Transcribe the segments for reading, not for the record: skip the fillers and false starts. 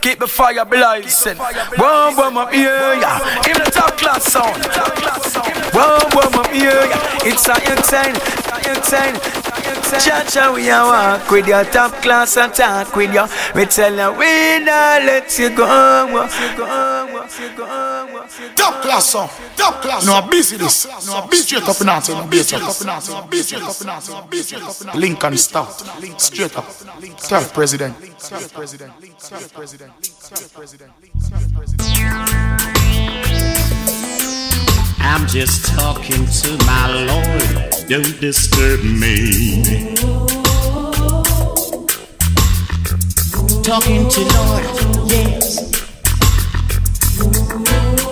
Keep the fire blazing. Warm, warm up here, yeah. In the top class sound. Warm, warm up here, yeah. It's a insane. Cha-cha, we a walk with your top class and talk with you. We tell you we not let you go. Top class song, top class. No, busy this. No, be straight up and answer. No, be straight up and answer. Be straight up and answer. Be straight up and answer. Lincoln start. Straight up. Tell president. Tell president. Tell president. Tell president. I'm just talking to my Lord. Don't disturb me. Talking to Lord, yes.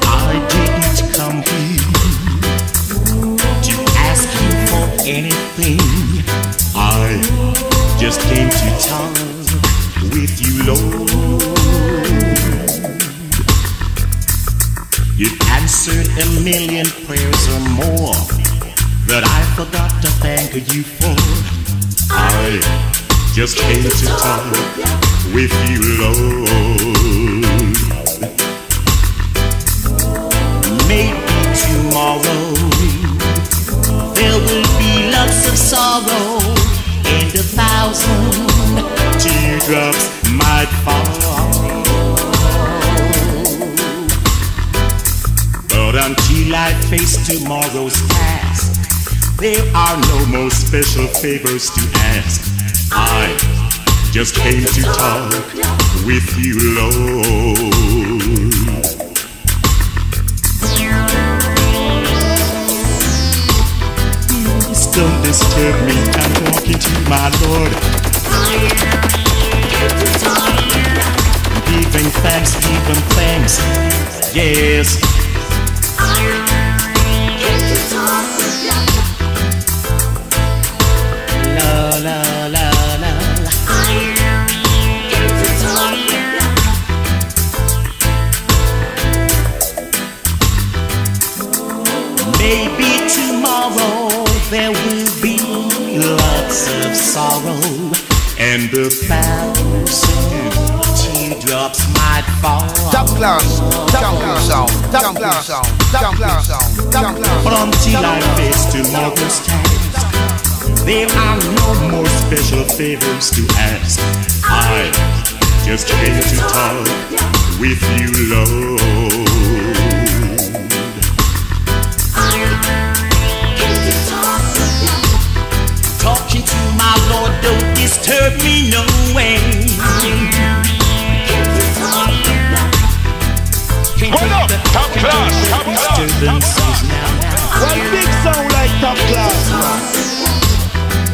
I didn't come here to ask you for anything. I just came to talk with you, Lord. You've answered 1,000,000 prayers or more that I forgot to thank you for. I just came to talk with you, Lord. Maybe tomorrow there will be lots of sorrow and 1,000 teardrops might fall. But until I face tomorrow's task, there are no more special favors to ask. I just came to talk with you, Lord. Please don't disturb me, I'm talking to my Lord. Giving thanks, yes. La la la la. Maybe tomorrow there will be lots of sorrow and 1,000 teardrops might fall. Top class sound, top class sound. But until I face tomorrow's task, there are no more special favors to ask. I just came to talk with you, Lord. Talking to my Lord, don't disturb me, no way. Hold up, top class, top class. One big sound like top class.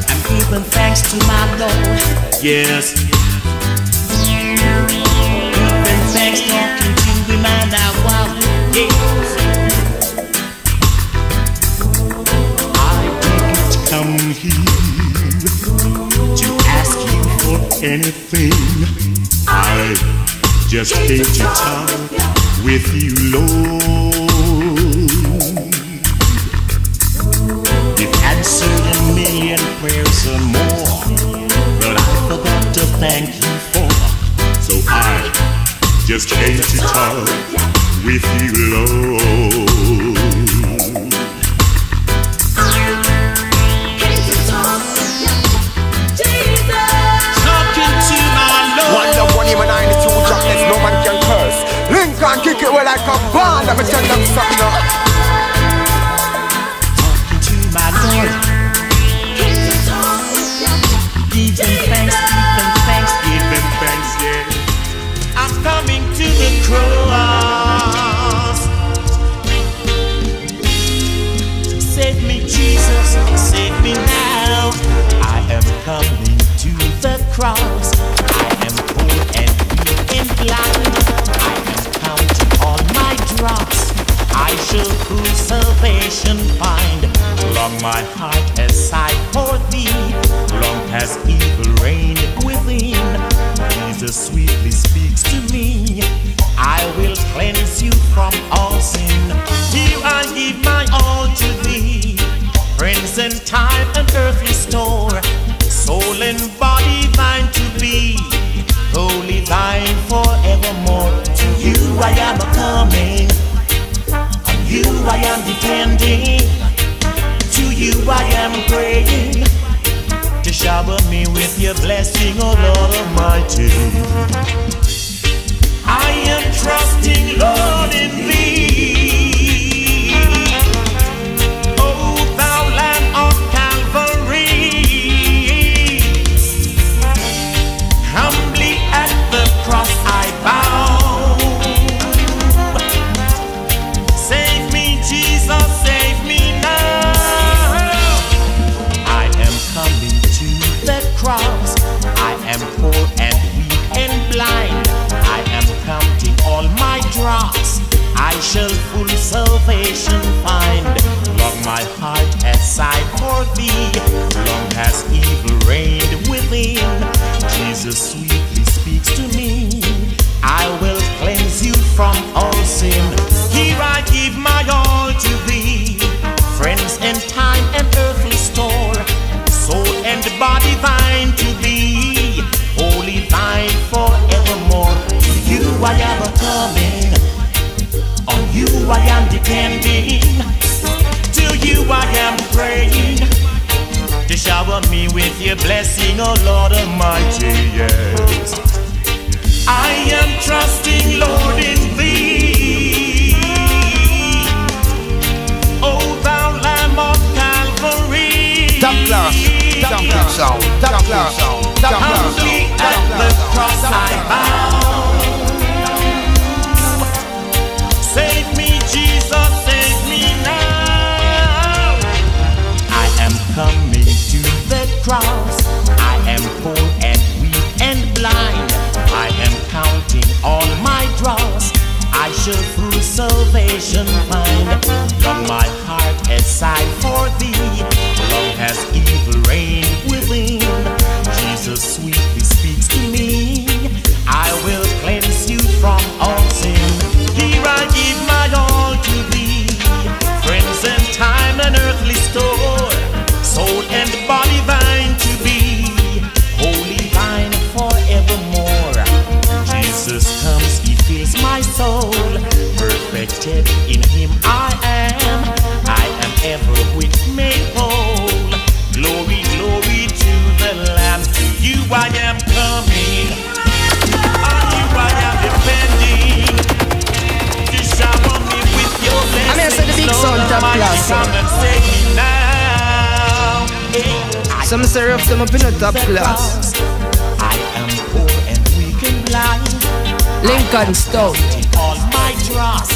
I'm giving thanks to my Lord, yes. Giving thanks, talking to him and I wow, yes. I didn't come here to ask you for anything. I just came to talk with you, Lord. You've answered 1,000,000 prayers or more that I forgot to thank you for. So I just came to talk with you, Lord. Talking to my Lord. 192 chocolate, no man can curse. Lincoln kick it well like a band. Let me tell them something now. Talking to my Lord. Giving thanks, yeah. I'm coming to the cross. Save me, Jesus, save me now. I am coming to the cross. I am poor and weak and blind. I am counting all my drops. I shall prove salvation find. Long my heart has sighed for thee. Long has evil reigned within. Jesus sweetly speaks to me. I will cleanse you from all sin. Here I give my all to thee. Friends and time and earthly store. Soul and body thine to be. Holy thine forevermore. To you I am coming, on you I am depending, to you I am praying, to shower me with your blessing, oh Lord Almighty. I am trusting, Lord, in thee, oh thou Lamb of Calvary. Humbly at the cross I bow. Save me, Jesus, save me now. I am coming to the cross. I am poor and weak and blind. I am counting all my drops. I shall full salvation find. Long my heart has sighed for thee. Long has evil reigned within. Jesus sweetly speaks to me. I will cleanse you from all sin. Here I give my all to thee. Friends and time and earthly store, soul and body thine to thee. Holy thine forevermore. To you I am coming, on you I am depending, to you I am praying, to shower me with your blessing, oh Lord Almighty, yes. I am trusting, Lord, in thee, oh thou Lamb of Calvary. Top class sound, top class sound, top class sound. Humbly at the cross I bow. Save me, Jesus, save me now. I am coming to the cross. I am poor and weak and blind. I am counting all my dross. I shall through salvation find. Long my heart has sighed for thee. Long has evil reigned within. Jesus sweetly speaks to me. I will cleanse you from all sin. Here I give my all to thee. Friends and time and earthly store, soul and body thine to be. Holy thine forevermore. Jesus comes, he fills my soul. Perfected in him I am ever with made whole. Glory, glory to the Lamb. To you I am coming, on you I am depending, to shower me with your blessing. I mean, I said the big sound top class. Come and save me now. Some say rough them up in the top class. I am poor and weak and blind. Lincoln Stout. All my trust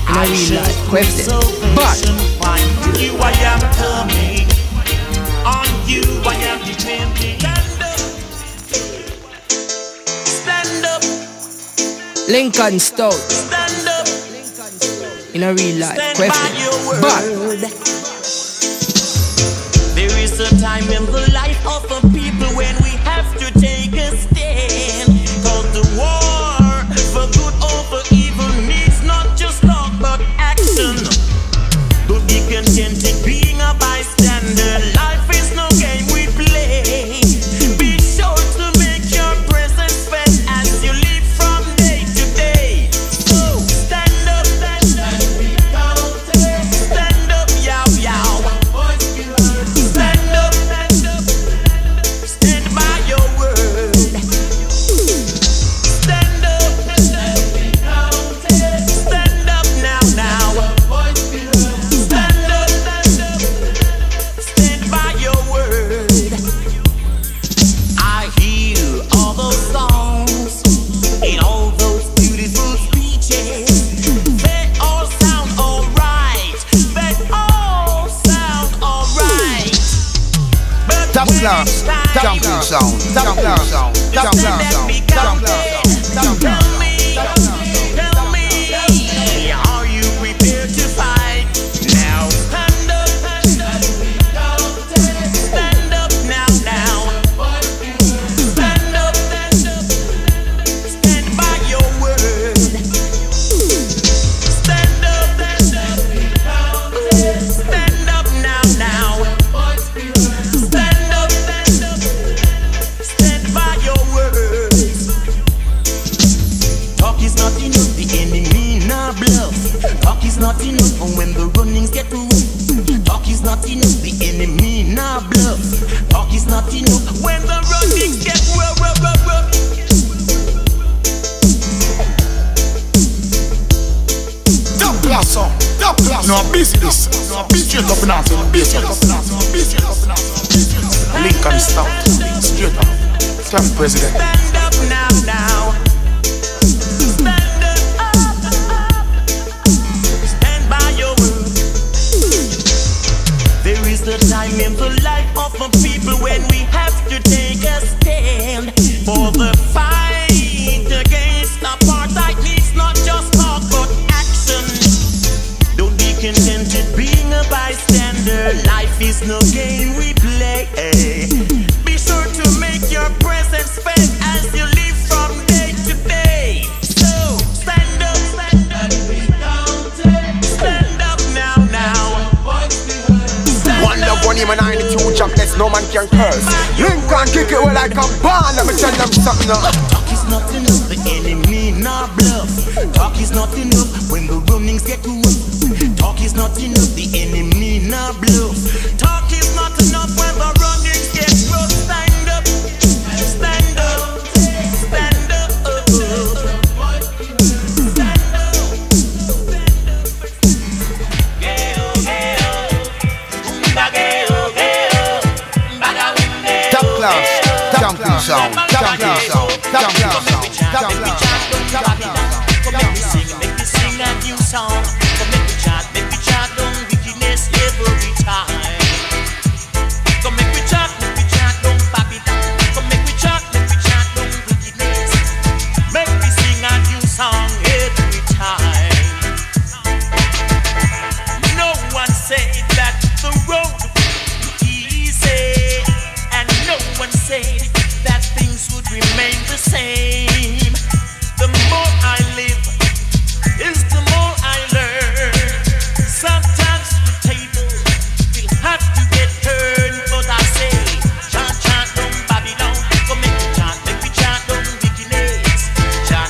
I realize, question. But on you I am coming, on you I am depending. Stand up, Lincoln Stout. stand up, In a real life, stand by question. your word. But There is a time in the life of a people when we have to take a stand. Cause the war for good over evil needs not just talk but action. Don't be contented being a bystander. Life is no game we play. Be sure to make your presence felt as you live from day to day. So stand up, stand up, stand up, yow yow. Stand up, stand by your word. Stand up, stand up now, now. Stand up, stand by your word. I hear all those songs and all those beautiful speeches. They all sound alright. They all sound alright. But Top when class, it's time top class sound, top class sound, top to class let sound, me top count class it. sound, top Tell class me, are you prepared to fight? Now stand up, stand up now, now. Stand up, stand by your word. Stand up, stand up now, now. Stand up, stand by your words. is not enough, the enemy nah bluff. Talk is not enough when the runnings get rough. Talk is not enough, the enemy nah bluff. Talk is not enough when the runnings get rough. Top class. No, busy this. No, busy straight up and out. Lincoln Stout. Straight up. Tell President. Stand up now. Stand up. Stand by your word. There is a time in the life of a people when we have to take a stand for the fight against apartheid. Needs not just talk but action. Don't be contented being a bystander. Life is no game we play. Be sure to make your presence felt as you live from day to day. So stand up, stand up, stand up now. One love, one him and 92 jobless, no man can curse. Lincoln kick it well like a ball. Let me tell them something now. Talk is not enough, the enemy nah bluff. Talk is not enough when the runnings get rough. Talk is not enough, the enemy nah bluff. Talk is not enough when the runnings get rough. Stand up, stand up, stand up, Top class, champion sound, champion sound, champion sound, champion sound. Make me sing a new song. Make me chant on wickedness every time. Come make me chant on Babylon. Come make me chant on wickedness. Make me sing a new song every time. No one said that the road would be easy, and no one said that things would remain the same. The more I live, is the more I learn. Sometimes the table will have to get turned, but I say, chant on Babylon. Come make me chant on wickedness.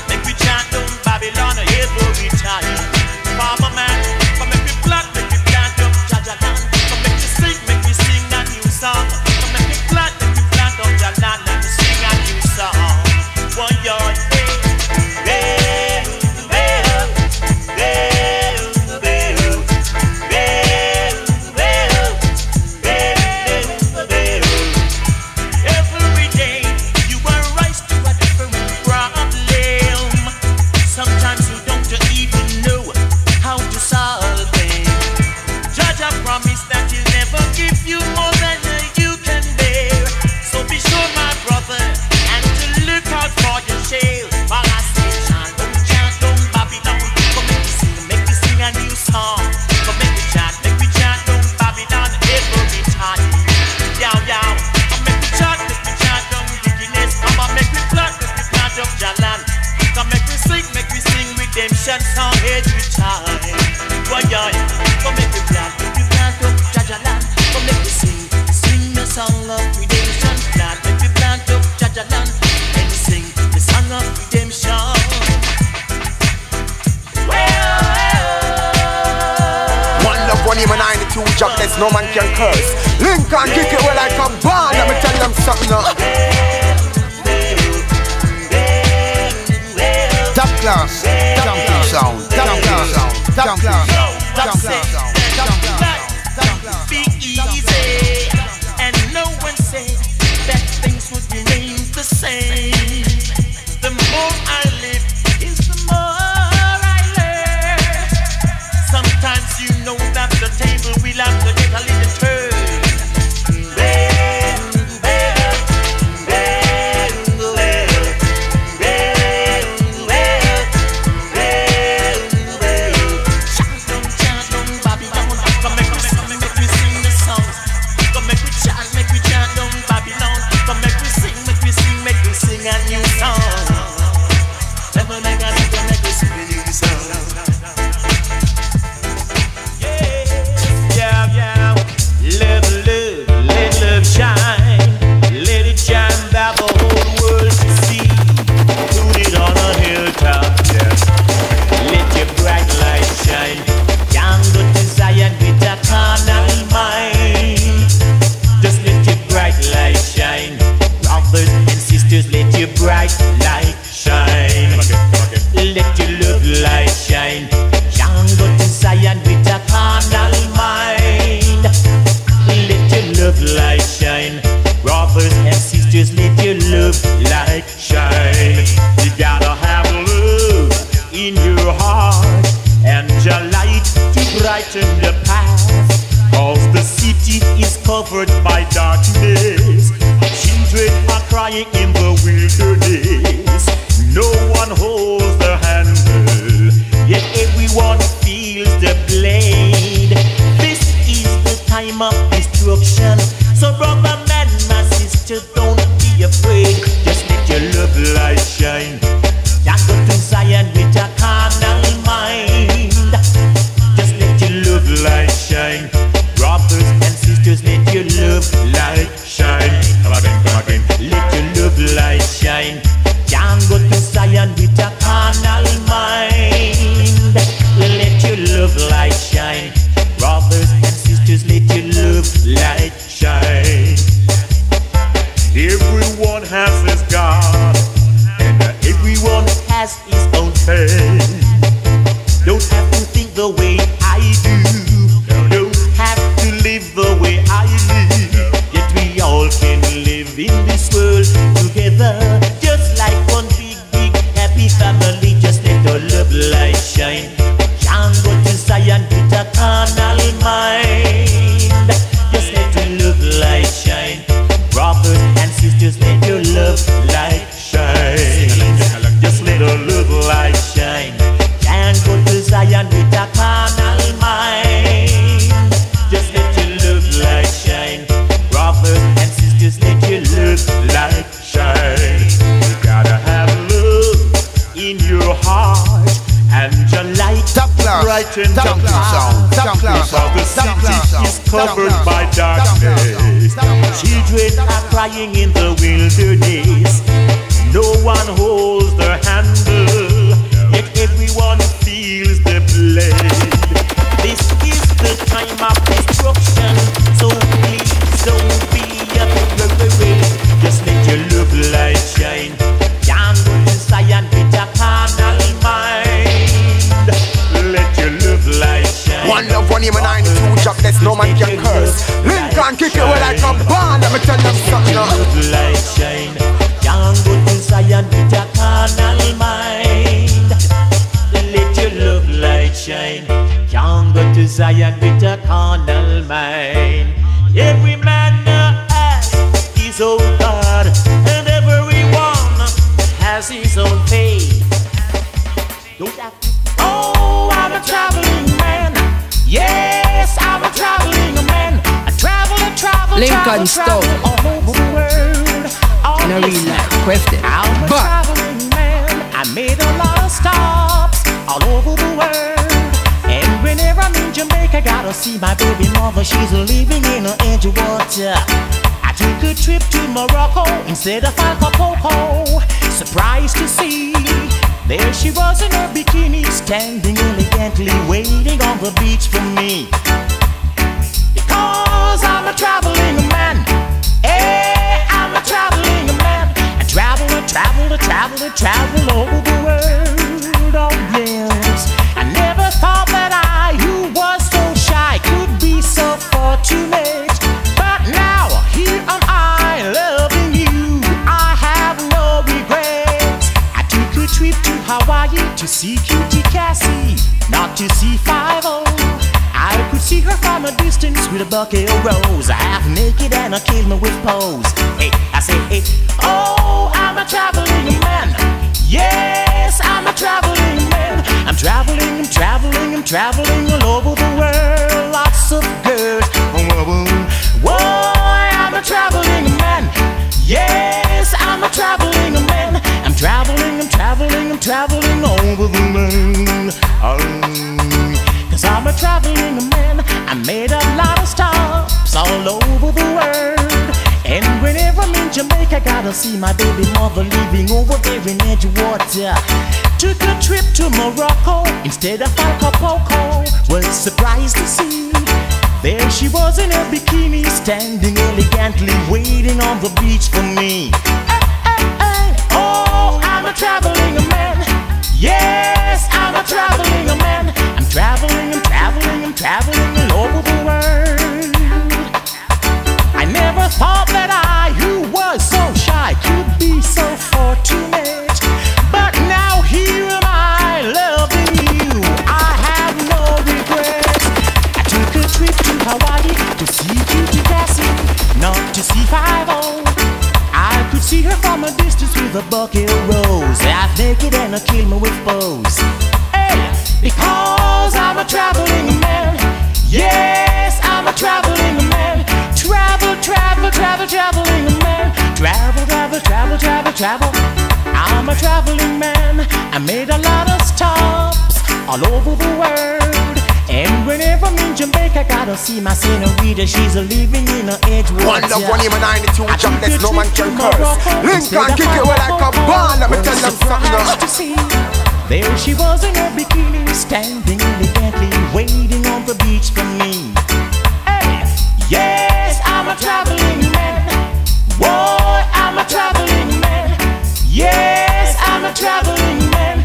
Make me chant on Babylon every time. Farmer man, come make me plant up Jajalan. Come make me sing a new song. Come make me plant up Jajalan and sing a new song. One yard. Song every time. Why come make me plant up Jajalan. Come make me sing the song of redemption. Make me plant up Jajalan and sing the song of redemption. One love, one him and 92 jobless, no man can curse. Lincoln kick it well like a ball. Let me tell them something now. Top class, champion sound, champion sound, champion sound, champion sound. Be easy, and no one said that things would remain the same. The more I live, is the more I learn. Sometimes you know that the table will have to get a little turn. Shine that the whole world can see. Put it on a hilltop, yeah. has his own turn. Don't have to think the way I do. Don't have to live the way I live. Yet we all can live in this world together, just like one big, big happy family. Just let our love light shine. Can't go to Zion with a carnal mind. Just let your love light shine. Brothers and sisters, let your love light shine. Just let our love light shine. Can't go to Zion with a carnal mind. Just let your love light shine. Brothers and sisters, let your love light shine. You gotta have love in your heart, and your light bright and dark sound. Because the city is covered by darkness. Children are crying in the wilderness. No one holds the handle, yet everyone feels the blade. This is the time of destruction, so please don't be afraid. Just let your love light shine. Can't go to Zion with a carnal mind. Let your love light shine. One love, one aim, and 92 jobless, no man can curse. Lincoln kick it away like a band. Let me tell them something. Let your love light shine. Can't go to Zion with a carnal mind. Let your love light shine. Can't go to Zion with a carnal mind. Every man has his own God, and everyone has his own faith. Don't have to. Oh, I'm a traveling man. Yes, I'm a traveling man. I travel, Lincoln travel all over the world. In a real life question. I'm a traveling man. I made a lot of stops all over the world. And whenever I'm in Jamaica, gotta see my baby mother. She's living in the edge of water. I took a trip to Morocco instead of Acapulco. Surprised to see there she was in her bikini, standing elegantly, waiting on the beach for me. Because I'm a traveling man. Hey, I'm a traveling man. I travel over the world. Oh yes, I never thought that I, who was so shy, could be so fortunate. But now here am I, loving you. I have no regrets. I took a trip to Hawaii to see Cutie Cassie, not to see 5-0. I could see her from a distance with a bouquet of rose, half naked and a kill me with pose. Hey, I say, hey, oh, I'm a traveling man. Yes, I'm a traveling man. I'm traveling all over the world. Lots of girls. Whoa, I'm a traveling man. Yes, I'm a traveling man. I'm traveling all over the world. Cause I'm a traveling man. I made a lot of stops all over the world. And whenever I'm in Jamaica, gotta see my baby mother living over there in Edgewater. Took a trip to Morocco instead of Acapulco. Was surprised to see there she was in her bikini, standing elegantly, waiting on the beach for me. Oh, I'm a traveling man. Yes, I'm a traveling man. I'm traveling all over the world. I never thought that I, who was so shy, could be so fortunate. But now here am I, loving you. I have no regrets. I took a trip to Hawaii to see Cutie Cassie, not to see 5-0. I could see her from a distance with a bouquet of rose, half naked and a kill me with pose. Hey, because I'm a traveling man. Yes, I'm a traveling man. Traveling man. Travel. I'm a traveling man. I made a lot of stops all over the world. And whenever I'm in Jamaica, gotta see my senorita. She's living in a Edgewater. One love, one aim, and 92 jobless, no man can curse. Lincoln kick it away like a band. Let me tell them something. There she was in her bikini, standing elegantly, waiting on the beach for me. Hey, yes, I'm a traveling man. Whoa, I'm a traveling man. Yes, I'm a traveling man.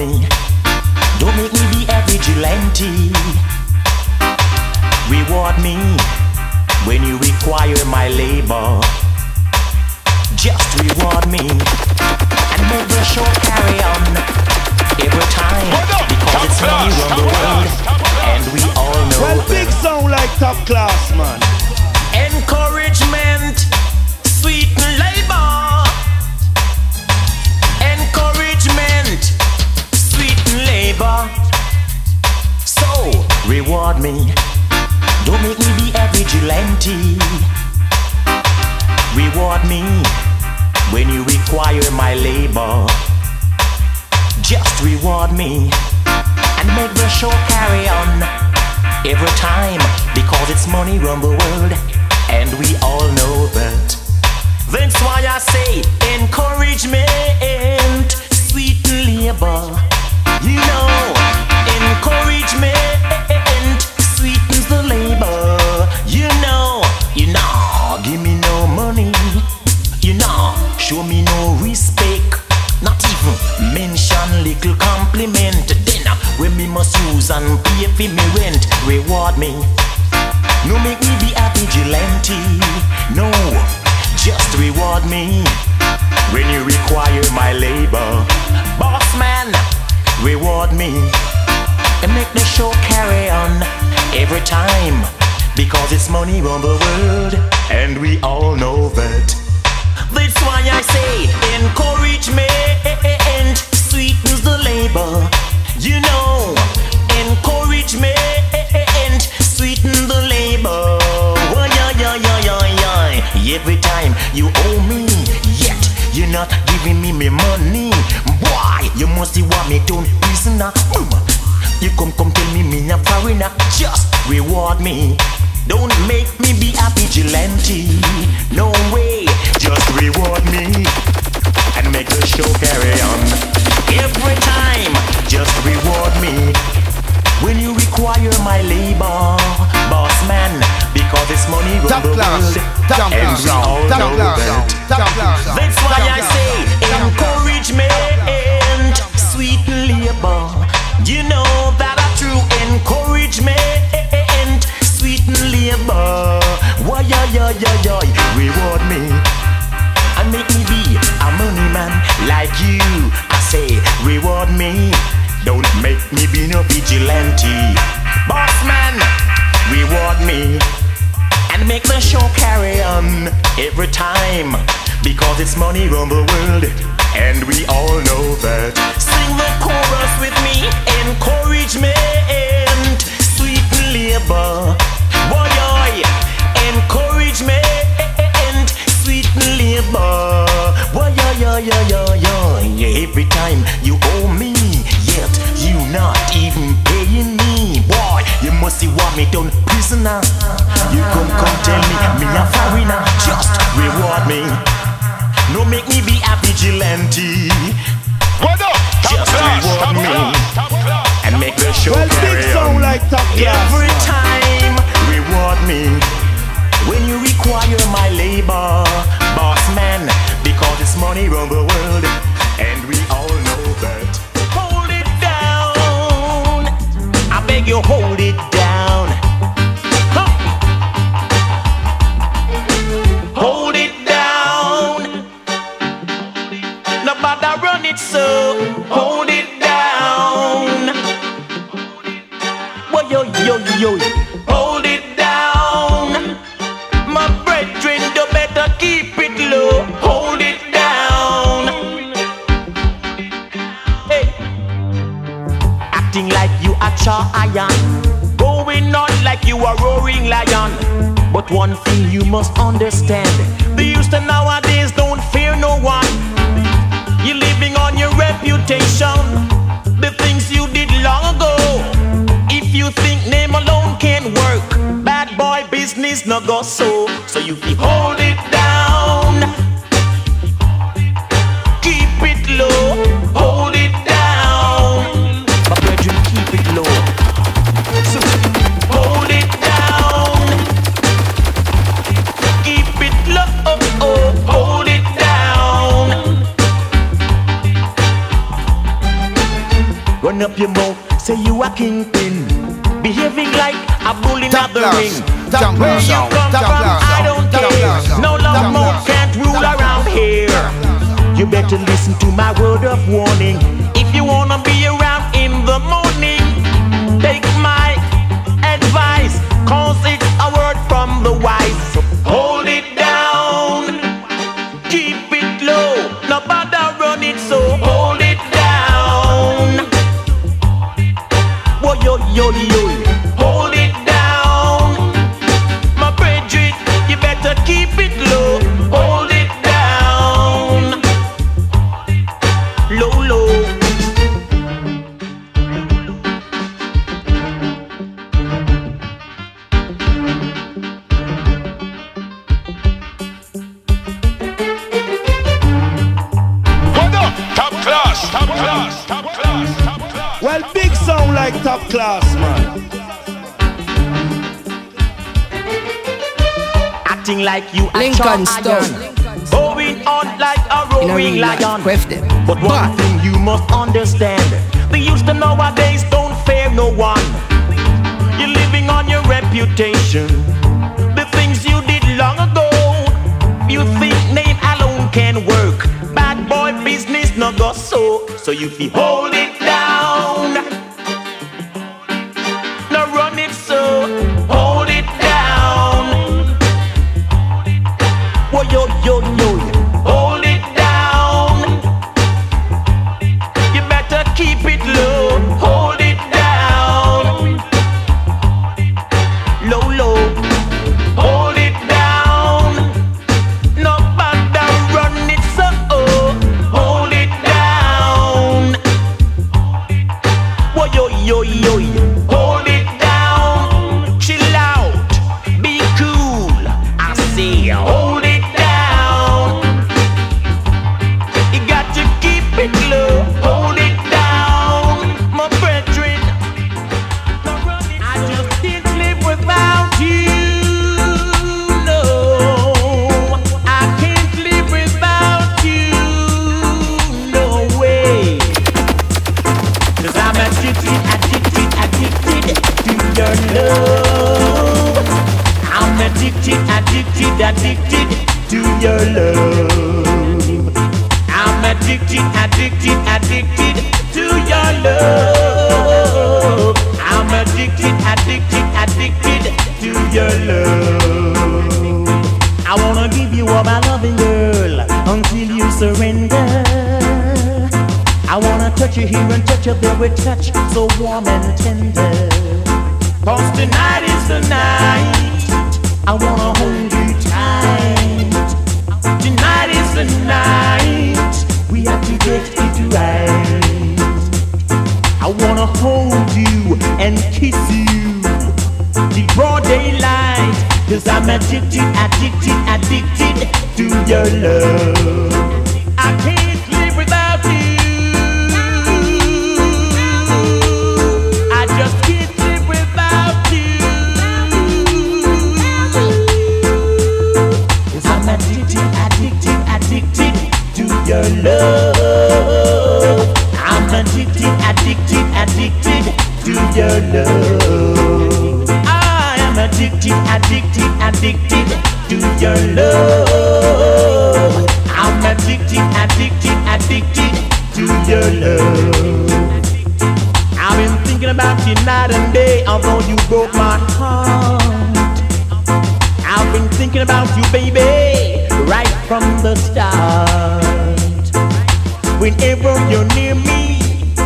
me. Don't make me be a vigilante. Reward me when you require my labor. Just reward me and make the show carry on every time, because it's money run the world, and we all know. Well, big sound like top class, man. Encouragement, sweeten labor. Encouragement, sweeten labor. So reward me. Don't make me be a vigilante. Reward me when you require my labor. Just reward me and make the show carry on every time, because it's money run the world, and we all know that. That's why I say encouragement, sweeten labor. You know, encouragement sweetens the labor. You know, give me no money. You know, show me no respect. Not even mention little compliment. Then when me must use and pay for me rent. Reward me. No make me be a vigilante. No, just reward me when you require my labor. Boss man, reward me and make the show carry on every time, because it's money run the world, and we all know that. That's why I say encouragement sweetens the labor. You know, encouragement sweetens the labor. Oh, yeah. Every time you owe me, yet you're not giving me money. Boy, you must see what me turn prisoner. You come tell me a foreigner. Just reward me. Don't make me be a vigilante. No way. Just reward me and make the show carry on every time. Just reward me when you require my labor, boss man, because it's money run the world, and we all know that. That's why I say encouragement, sweet labor. You know that a true encouragement, sweet labor. Why, reward me and make me be a money man like you. I say reward me. Don't make me be no vigilante. Boss man, reward me and make the show carry on every time, because it's money run the world, and we all know that. Sing the chorus with me. Encouragement, sweet labor. Boy, encouragement, sweet labor. Boy, every time you owe me, yet you not even paying me. Boy, you must see what me done prisoner. You come tell me a foreigner. Just reward me. No make me be a vigilante. Just reward me and make the show carry on. Like top class. Every time reward me when you require my labor, boss man, because it's money run the world, and we all know that. Hold it down, I beg you, hold it down. Huh. Hold it down, nobody run it, so hold it down. Well, yo, hold it down. My brethren, you better keep it low. Hold it down. Hey, acting like you a iron, going on like you a roaring lion. But one thing you must understand: the youth nowadays don't fear no one. You're living on your reputation, the things you did long ago. If you think name alone can't work, bad boy business no go so you can hold it down, keep it low, hold it down. My brethren, keep it low, so hold it down, keep it low, hold it down. open up your mouth, say you a kingpin, behaving like a bull in the ring. Where you come from, I don't care. No love more can't rule around here. You better listen to my word of warning. If you wanna be around in the morning, take my advice, cause it's a word from the wise. So hold it down, keep it low, no bother run it, so hold it down. Whoa, yo, yo, yo, hold it down. My brethren, you better keep it low, hold it down. Low, low. Top class, top class, top class, top class. Well, big sound like top class, man. Acting like you Lincoln a Stone. iron, going on like a roaring lion. But one thing you must understand, the youth them nowadays don't fear no one. You're living on your reputation, the things you did long ago. You think name alone can work, bad boy business no go so you feel hold it down, no run it, so hold it down. Whoa, yo, yo, yo, hold it down. You better keep it low, hold it down. Low, low, hold it down. No bother run it, so hold it down. Whoa, yo, yo, yo, hold it down. Chill out, be cool, I say hold it down. You got to keep it low, hold it down. My brethren, I just can't live without you. No, I can't live without you. No way. 'Cause I'm addicted, addicted, addicted to your love. I'm addicted, addicted, addicted to your love. I'm addicted, addicted, addicted to your love. I'm addicted, addicted, addicted to your love. I wanna give you all my loving, girl, until you surrender. I wanna touch you here and touch you there with touch so warm and tender. 'Cause tonight is the night I wanna hold you tight. Tonight is the night we have to get it right. I wanna hold you and kiss you the broad daylight. 'Cause I'm addicted, addicted, addicted to your love. I can't live without you. I just can't live without you. 'Cause I'm addicted, addicted, addicted to your love. I'm addicted, addicted, addicted to your love. I am addicted, addicted, addicted to your love. I'm addicted, addicted, addicted to your love. I've been thinking about you night and day, although you broke my heart. I've been thinking about you, baby, right from the start. Whenever you're near me,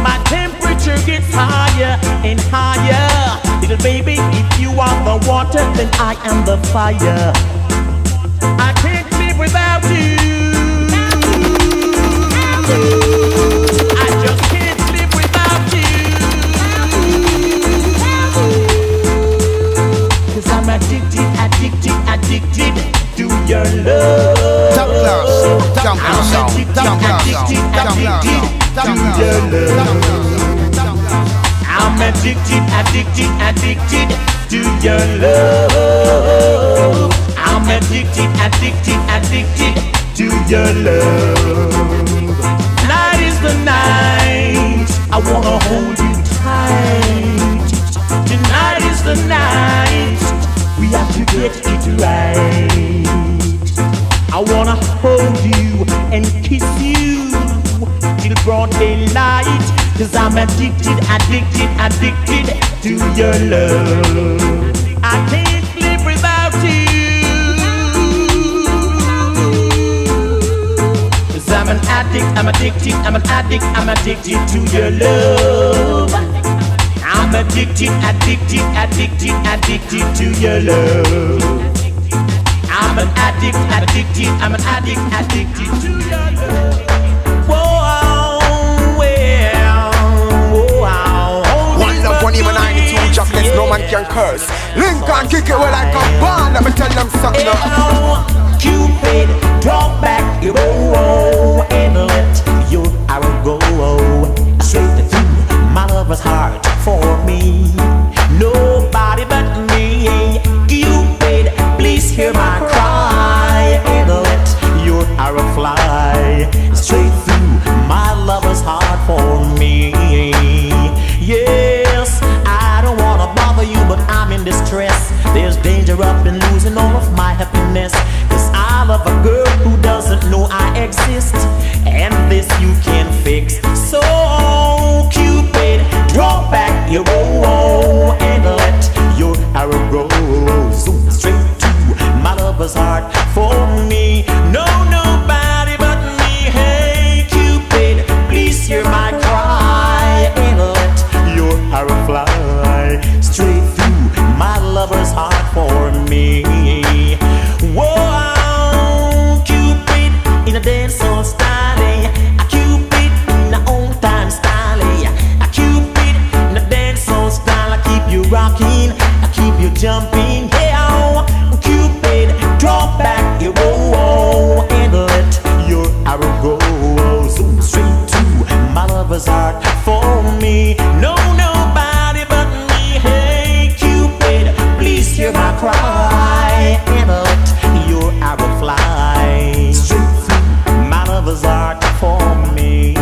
my temperature gets higher and higher. Little baby, if you are the water, then I am the fire. I can't live without you. I just can't live without you. 'Cause I'm addicted, addicted, addicted to your love. Top class, top class sound, top class sound, top class sound, to your love. I'm addicted, addicted, addicted to your love. I'm addicted, addicted, addicted to your love. Night is the night I wanna hold you night. We have to get it right. I wanna hold you and kiss you till broad daylight, 'cause I'm addicted, addicted, addicted to your love. I can't live without you, 'cause I'm an addict, I'm addicted, I'm an addict, I'm addicted to your love. I'm addicted, addicted, addicted, addicted to your love. I'm an addict, addicted, I'm an addict, addicted to your love. One love, one even 92 chocolates, no man can curse. Lincoln kick it well like a ball, let me tell them something. Cupid, draw back your bow and let your arrow go straight through my lover's heart for me. Nobody but me. Cupid, please hear my cry and let your arrow fly straight through my lover's heart for me. Yes, I don't wanna bother you, but I'm in distress. There's danger up in losing all of my happiness, 'cause I love a girl who doesn't know I exist, and this you can fix. So Cupid, draw back your bow and let your arrow go zoom straight to my lover's heart for me. No, nobody but me. Hey Cupid, please hear my cry and let your arrow fly straight through my lover's heart for me. Whoa, Cupid in a dancehall style, a Cupid in a old time style, a Cupid in a dancehall style. I keep you rocking, I keep you jumping. Yeah, Cupid, draw back your bow and let your arrow go zoom straight to my lover's heart for me. No, nobody but me. Hey Cupid, please hear my cry and let your arrow fly straight through my lover's heart for me.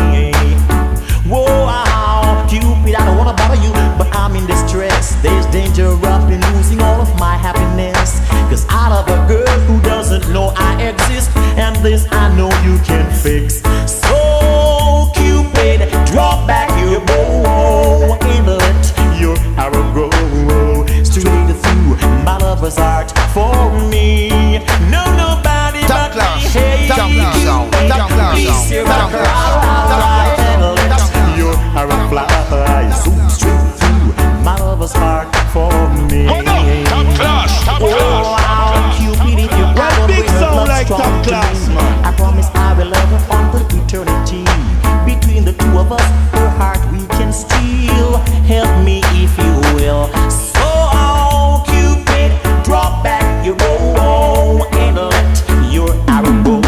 Whoa, Cupid, I don't wanna bother you, but I'm in distress. There's danger up in losing all of my happiness, 'cause I love a girl who doesn't know I exist, and this I know you can fix. So Cupid, draw back your bow and let your arrow go straight through my lover's heart for me. No, nobody but me. Hey, Cupid, please hear my cry and let your arrow fly zoom straight through my lover's heart for me. Top class, top class. Oh, Cupid, if you That big sound like top class, man. I promise I will love her until eternity. Between the two of us, her heart we can steal. Help me if you will. So, Cupid, drop back your bow and let your arrow go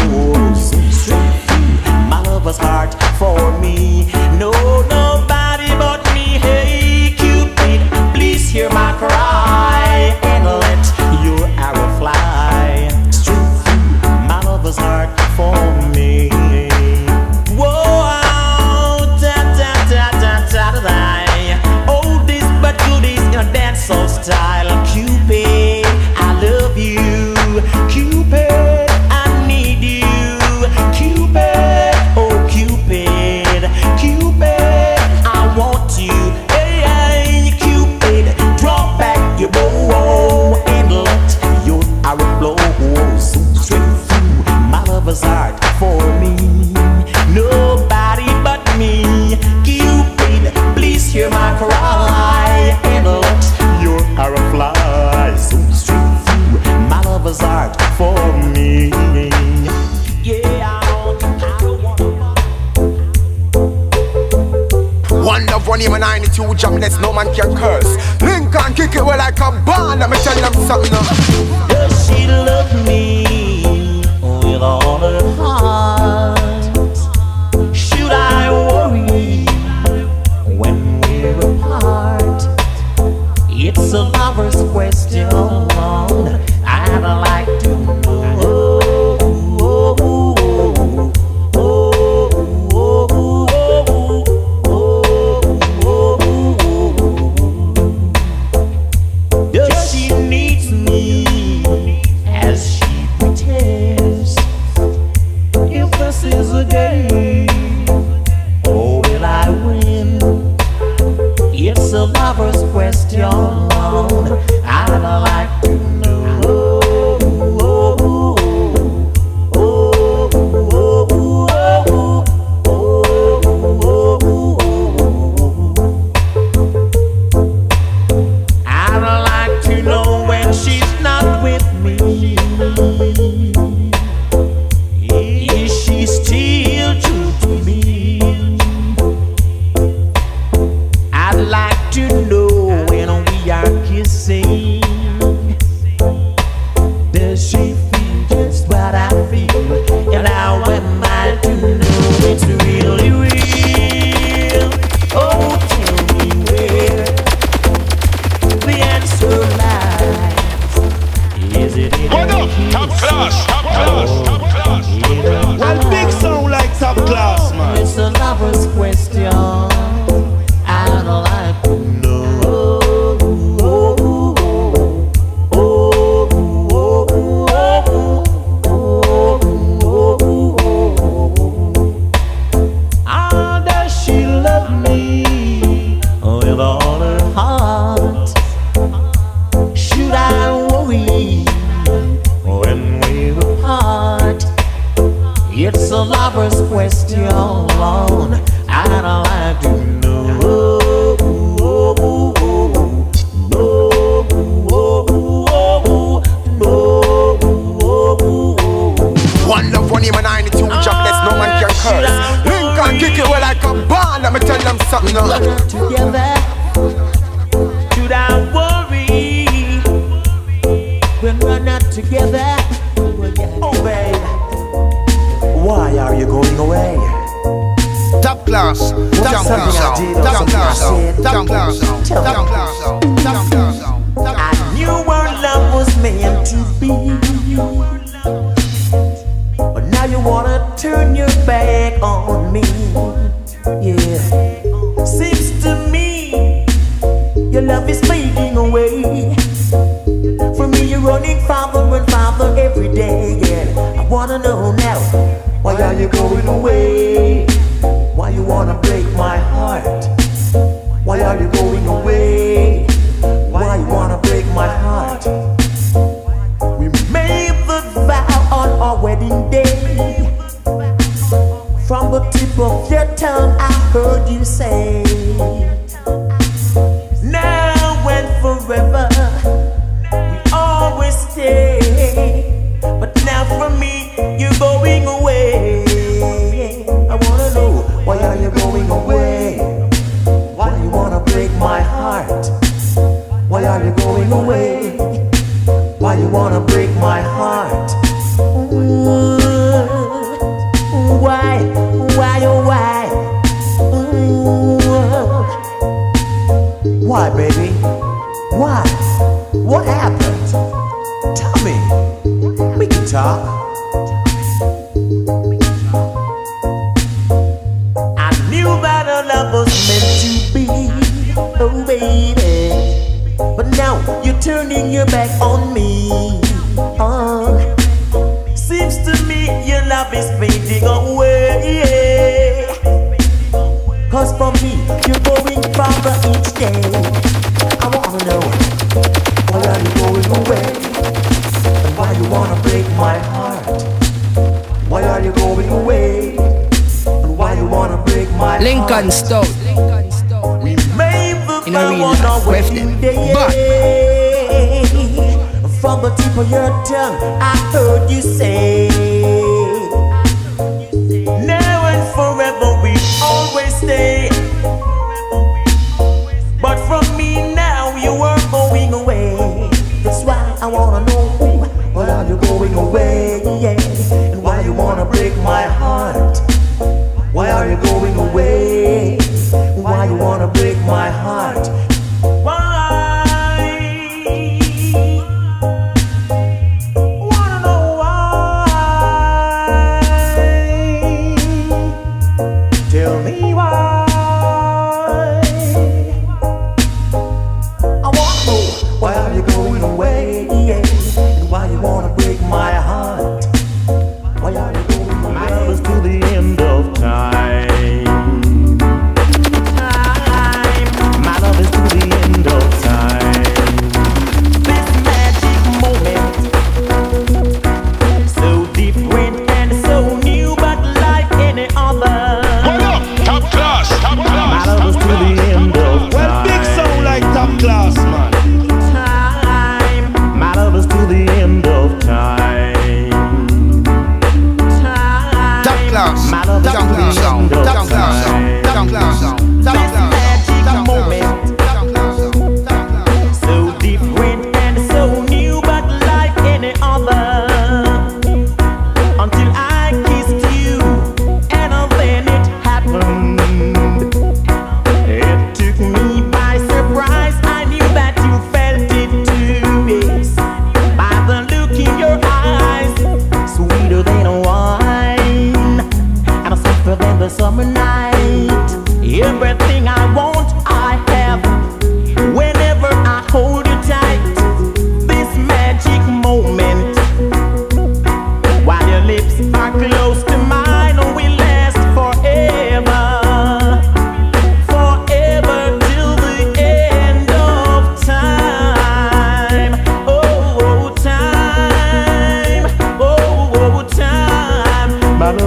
straight through my lover's heart for me. No, nobody but me. Hey, Cupid, please hear my cry and let your arrow fly straight through my lover's heart for me. Whoa, da da da da da da. Oh, this but goodies in a dancehall style. Cupid, I love you. Cupid, I need you. Cupid, oh Cupid, Cupid, I want you. Hey, hey, Cupid, draw back your bow and let your arrow blow straight through my lover's heart for me. Nobody but me. Cupid, please hear my cry and let your arrow fly straight through my lover's heart for me. Yeah, One love, one even 92 jobless, no man can curse. Lincoln kick it well like a ball, let me tell them something. does she love me with all her heart? Should I worry when we're apart? It's a lover's question I'd like to know. it's really real. Oh, tell me where the answer lies. Is it in What up? Top class, top class, top class, top class. Well, big sound like top class, man. It's a lover's question. I'd like to know. How does she love me with all her heart? Should I worry when we're apart? It's a lover's question. I'd like to know. One love, one aim, and 92 jobless, no man can curse. Lincoln kick it well like a ball. Let me tell them something now. Together, should I worry when we're not together? Oh, babe, why are you going away? Top class, top class, top class, top class, top class, top class. I knew our love was meant to be, but now you wanna turn your back on me. Yeah, seems to me your love is fading away. From me you're running farther and farther every day. Yeah, I wanna know now, why are you going away? Why you wanna break my heart? Why are you going away? Why you wanna break my heart? We made the vow on our wedding day. From the tip of your tongue I heard you say, now and forever we always stay. But now from me you're going away. I wanna know, why are you going away? Why you wanna break my heart? Why are you going away? Why you wanna break my heart? Ooh, why, oh why? Ooh, why, baby? Why? What happened? Tell me. We can talk. I knew that our love was meant to be, oh baby. But now you're turning your back on me. Seems to me your love is fading away. Cause for me you're going farther each day. I wanna know, why are you going away? And why you wanna break my heart? Why are you going away? And why you wanna break my Lincoln heart? Stout. We made the In a real vow on our life, with wedding them. day. But from the tip of your tongue I heard you say, now and forever we always stay. But from me now you are going away. That's why I wanna know, why are you going away? Yeah. And why you wanna break my heart? Why are you going away? Why you wanna break my heart? Why? Wanna know why?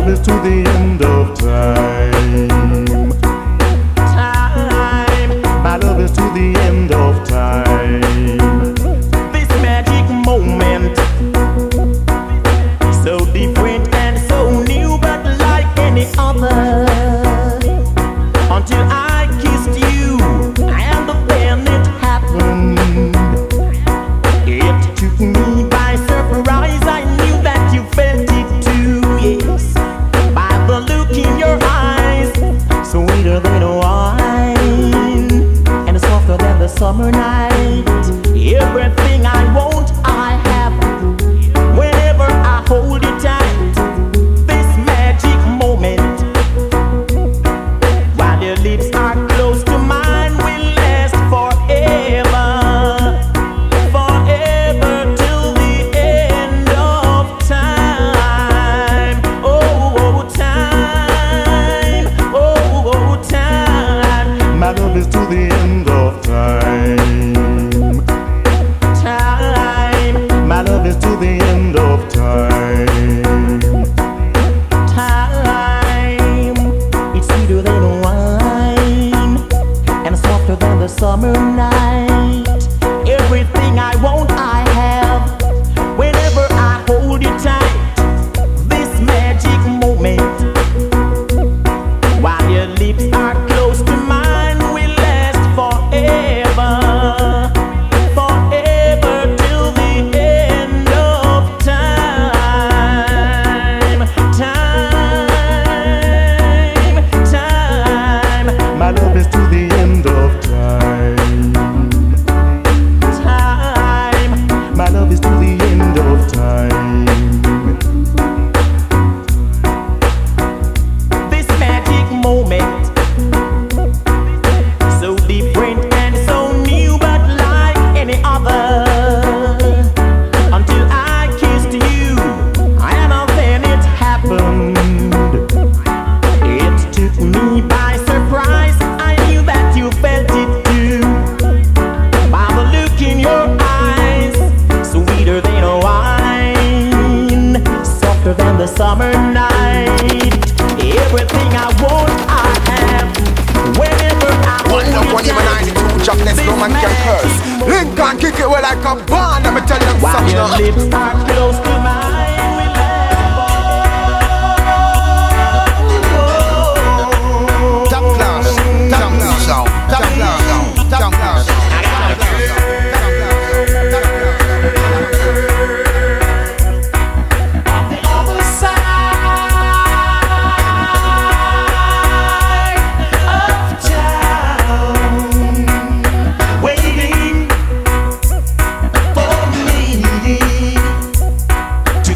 love is to the end of time. Time. My love is to the end of time. This magic moment, so different and so new, but like any other. Until I kissed you, and then it happened. It took me by surprise. I knew that you felt it too, yes. By the look in your eyes, sweeter than wine, and softer than the summer night. Everything I want, I have. Whenever I hold you tight, this magic moment, while your lips are close to mine, will last forever. Forever till the end of time. Oh, time. Oh, time. My love is to the end of time. Time. My love is to the end of time. Time. It's sweeter than wine, and softer than the summer night. Everything I want, I have. Whenever I hold you tight, this magic moment, while your lips are close to mine, will last forever. Forever till the end of time. Time. Time. My love is to the end of time. Time. My love is to the end of time. This magic moment, so different and so new, but like any other. Until I kissed you, and then it happened. It took me by surprise. I knew that you felt it too. By the look in your eyes, sweeter than a wine, softer than the summer night. Everything I want, I have. Whenever I One hold love, you one even tight, 92 jobless, no man can curse. Lincoln kick it well like a band. Let me tell them while something. your lips are close to mine, we Top class, top class, top class, top class. waiting for me to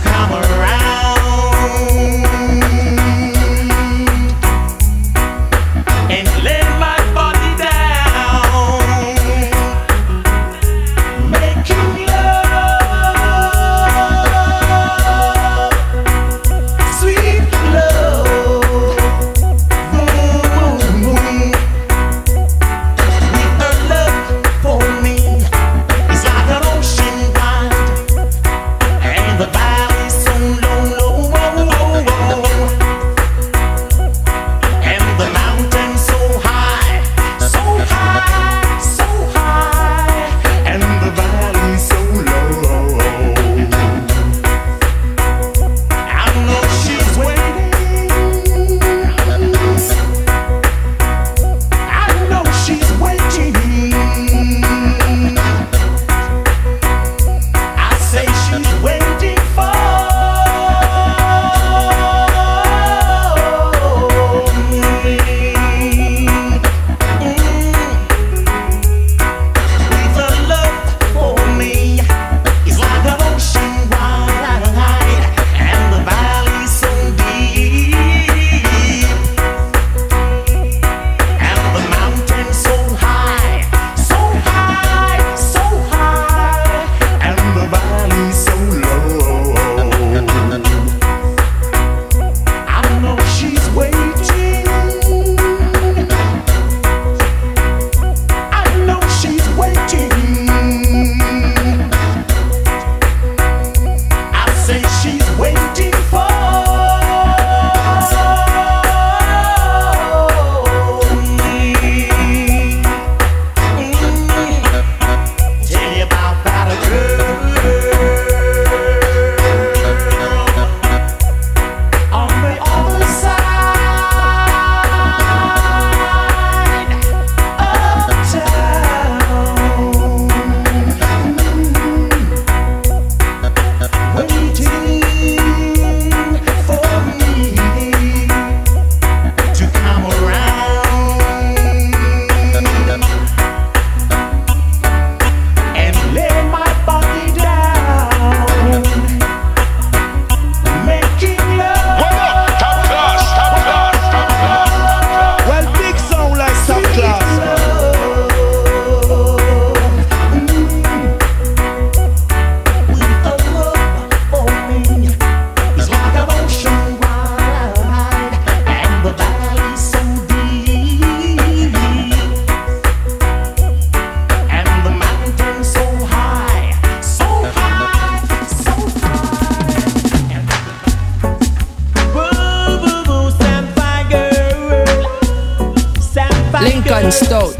Lincoln Stout.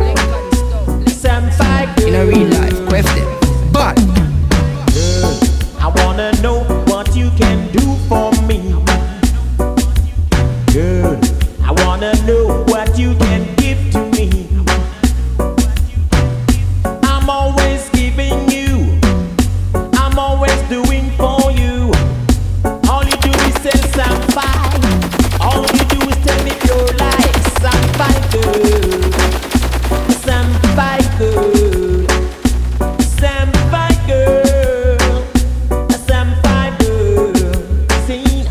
In a real life, quef them. But I wanna know what you can do for me. Girl, I wanna know what you can give to me. I'm always giving you, I'm always doing for you. All you do is say some fine. All you do is tell me your life. Some fine girl, some fine girl, some fine girl, some fine girl. See,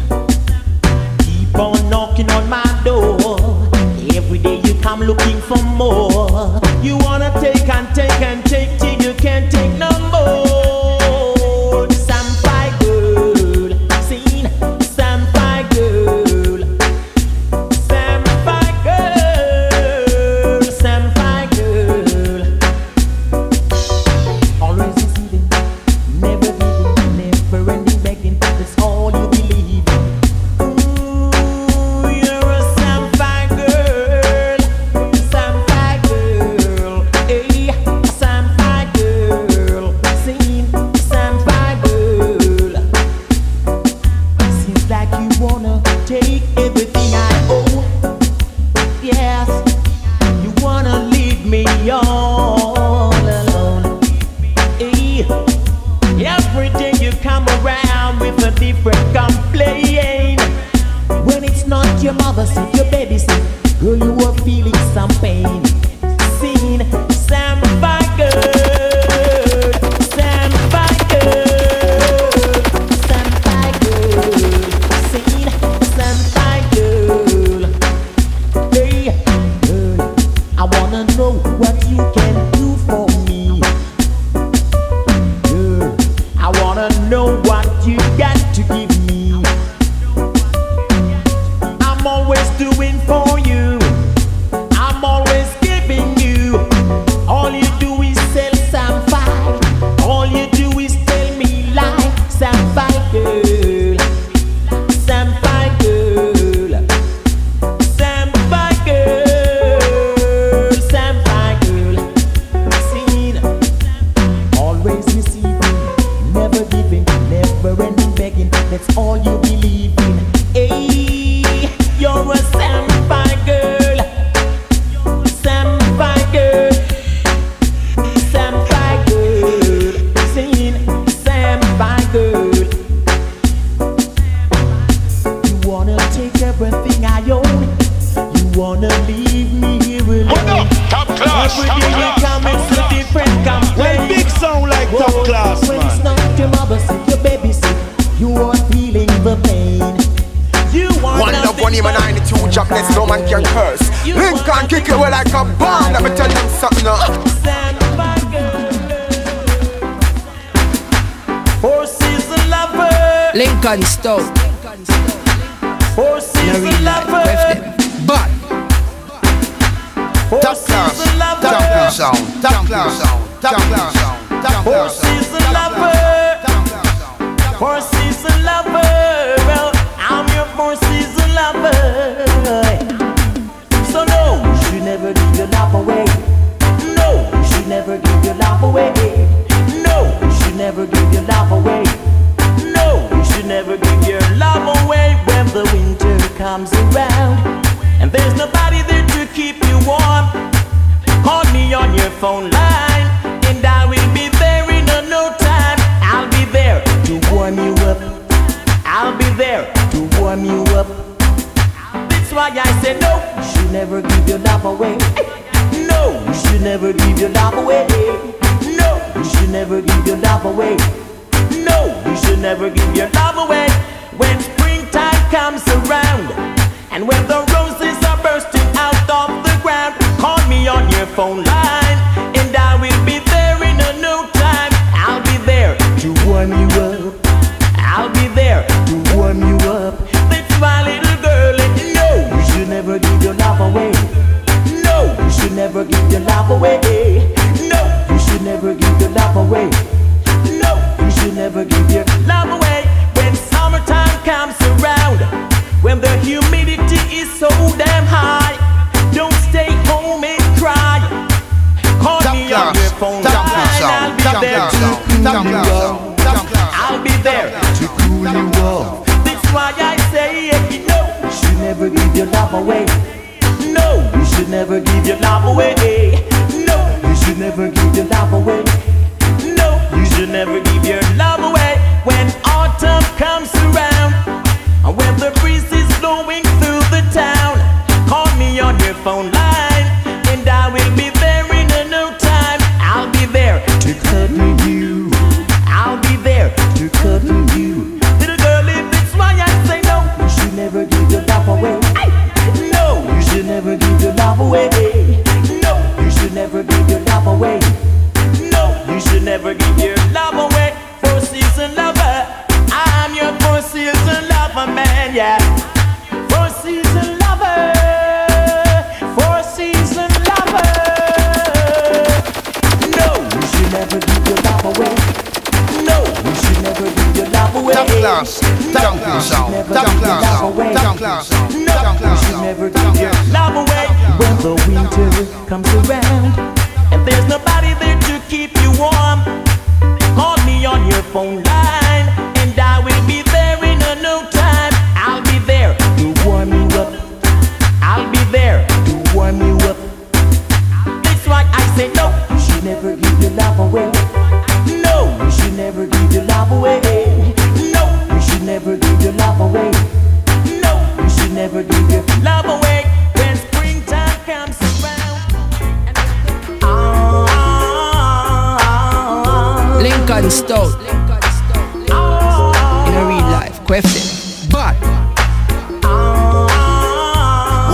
keep on knocking on my door. Every day you come looking for more. You wanna take and take and take till you can't take no more. Some fine girl, see, some fine girl, some fine girl, some fine girl. Always receiving, never giving, never ending begging. That's all you believe in. Ooh, you're a some fine girl, some fine girl, hey, some fine girl, sing, some fine girl. Seems like you wanna take everything I own. Yes, you wanna leave me all alone. Hey, every day you come around with a different complaint. When it's not your mother sick, your baby sick, girl, you are feeling some pain. Sing, some fine girl, some fine girl, some fine girl, sing, some fine girl. Hey, girl, I wanna know what you can do for me. Girl, I wanna know what you got to give me. I'm always doing for you, I'm always giving you. All you do is sell some fine. All you do is tell me lie. Some fine girl, some fine girl, some fine girl, some fine girl. Seen, always receiving, never giving, never ending begging. That's all you believe in. Hey, you're a some fine girl, some fine girl, some fine girl. Seen, some fine girl. You wanna take everything I own. You wanna leave me here alone. What up? Top class, Every top day you class, come, top it's a class. different complaint. When big sound like top class, When it's man. not your mother sick, your baby sick, you are feeling the pain. You want One love, nothing one him and but 92 jobless, no man can curse. You Lincoln want kick it well like a bomb. Let me tell you something now. Some fine girl. Horses a lover, Lincoln Stout. horses In a a real life, quef lover, them. But Top class, horses a lover, top class sound, top class sound, top class sound, top class horses a lover, horses a lover. Well, I'm your horses a lover. So no, you should never give your love away. No, you should never give your love away. No, you should never give your love away. No, you should never give your love away when the winter comes around and there's nobody there to keep you warm. Call me on your phone line and I will be there in no time. I'll be there to warm you up. I'll be there to warm you up. That's why I say no, you should never give your love away. No, you should never give your love away. No, you should never give your love away. No, you should never give your love away. When springtime comes around and when the roses are bursting out of the ground, call me on your phone line and I will be there in no time. I'll be there to warm you up. I'll be there to warm you up. That's my little girl, and no, you should never give your love away. No, you should never give your love away. No, you should never give your love away. No, you should never give your love away. When summertime comes around, when the humidity is so love away. No, you should never give your love away. No, you should never give your love away. No, you should never give your love away. When autumn comes around, when the breeze is blowing through the town, call me on your phone line, and I will be there in no time. I'll be there to cuddle you. I'll be there to cuddle you. Little girl, if it's why I say no, you should never give your love away. No, you should never give your love away. No, you should never give your love away. No, you should never give your love away. Four season lover, I'm your four season lover, man, yeah. Four season lover, four season lover. No, you should never give your love away. No, you should never give your love away. Top class, top class, top class, top class. No, you should never give your love away. When the winter comes around and there's nobody there to keep you warm, call me on your phone line, and I will be there in no time. I'll be there to warm you up. I'll be there to warm you up. That's why I say no, you should never give your love away. No, you should never give your love away. No, you should never give your love away. No, you should never give your love away. When springtime comes around. Lincoln Stout. In a real life, question. But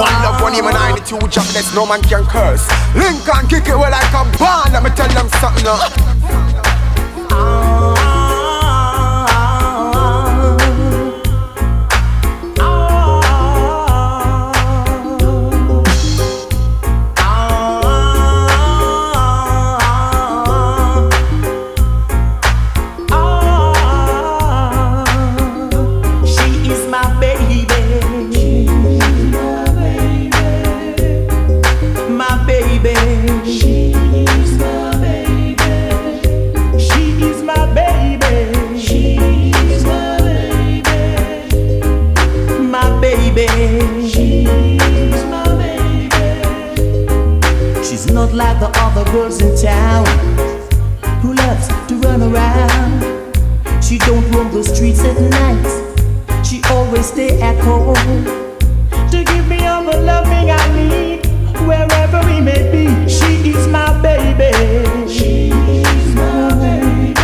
One love, one aim, and 92 jobless, no man can curse. Lincoln kick it well like a band. Let me tell them something now. Not like the other girls in town who loves to run around. She don't roam the streets at night. She always stay at home to give me all the loving I need wherever we may be. She is my baby. She is my baby.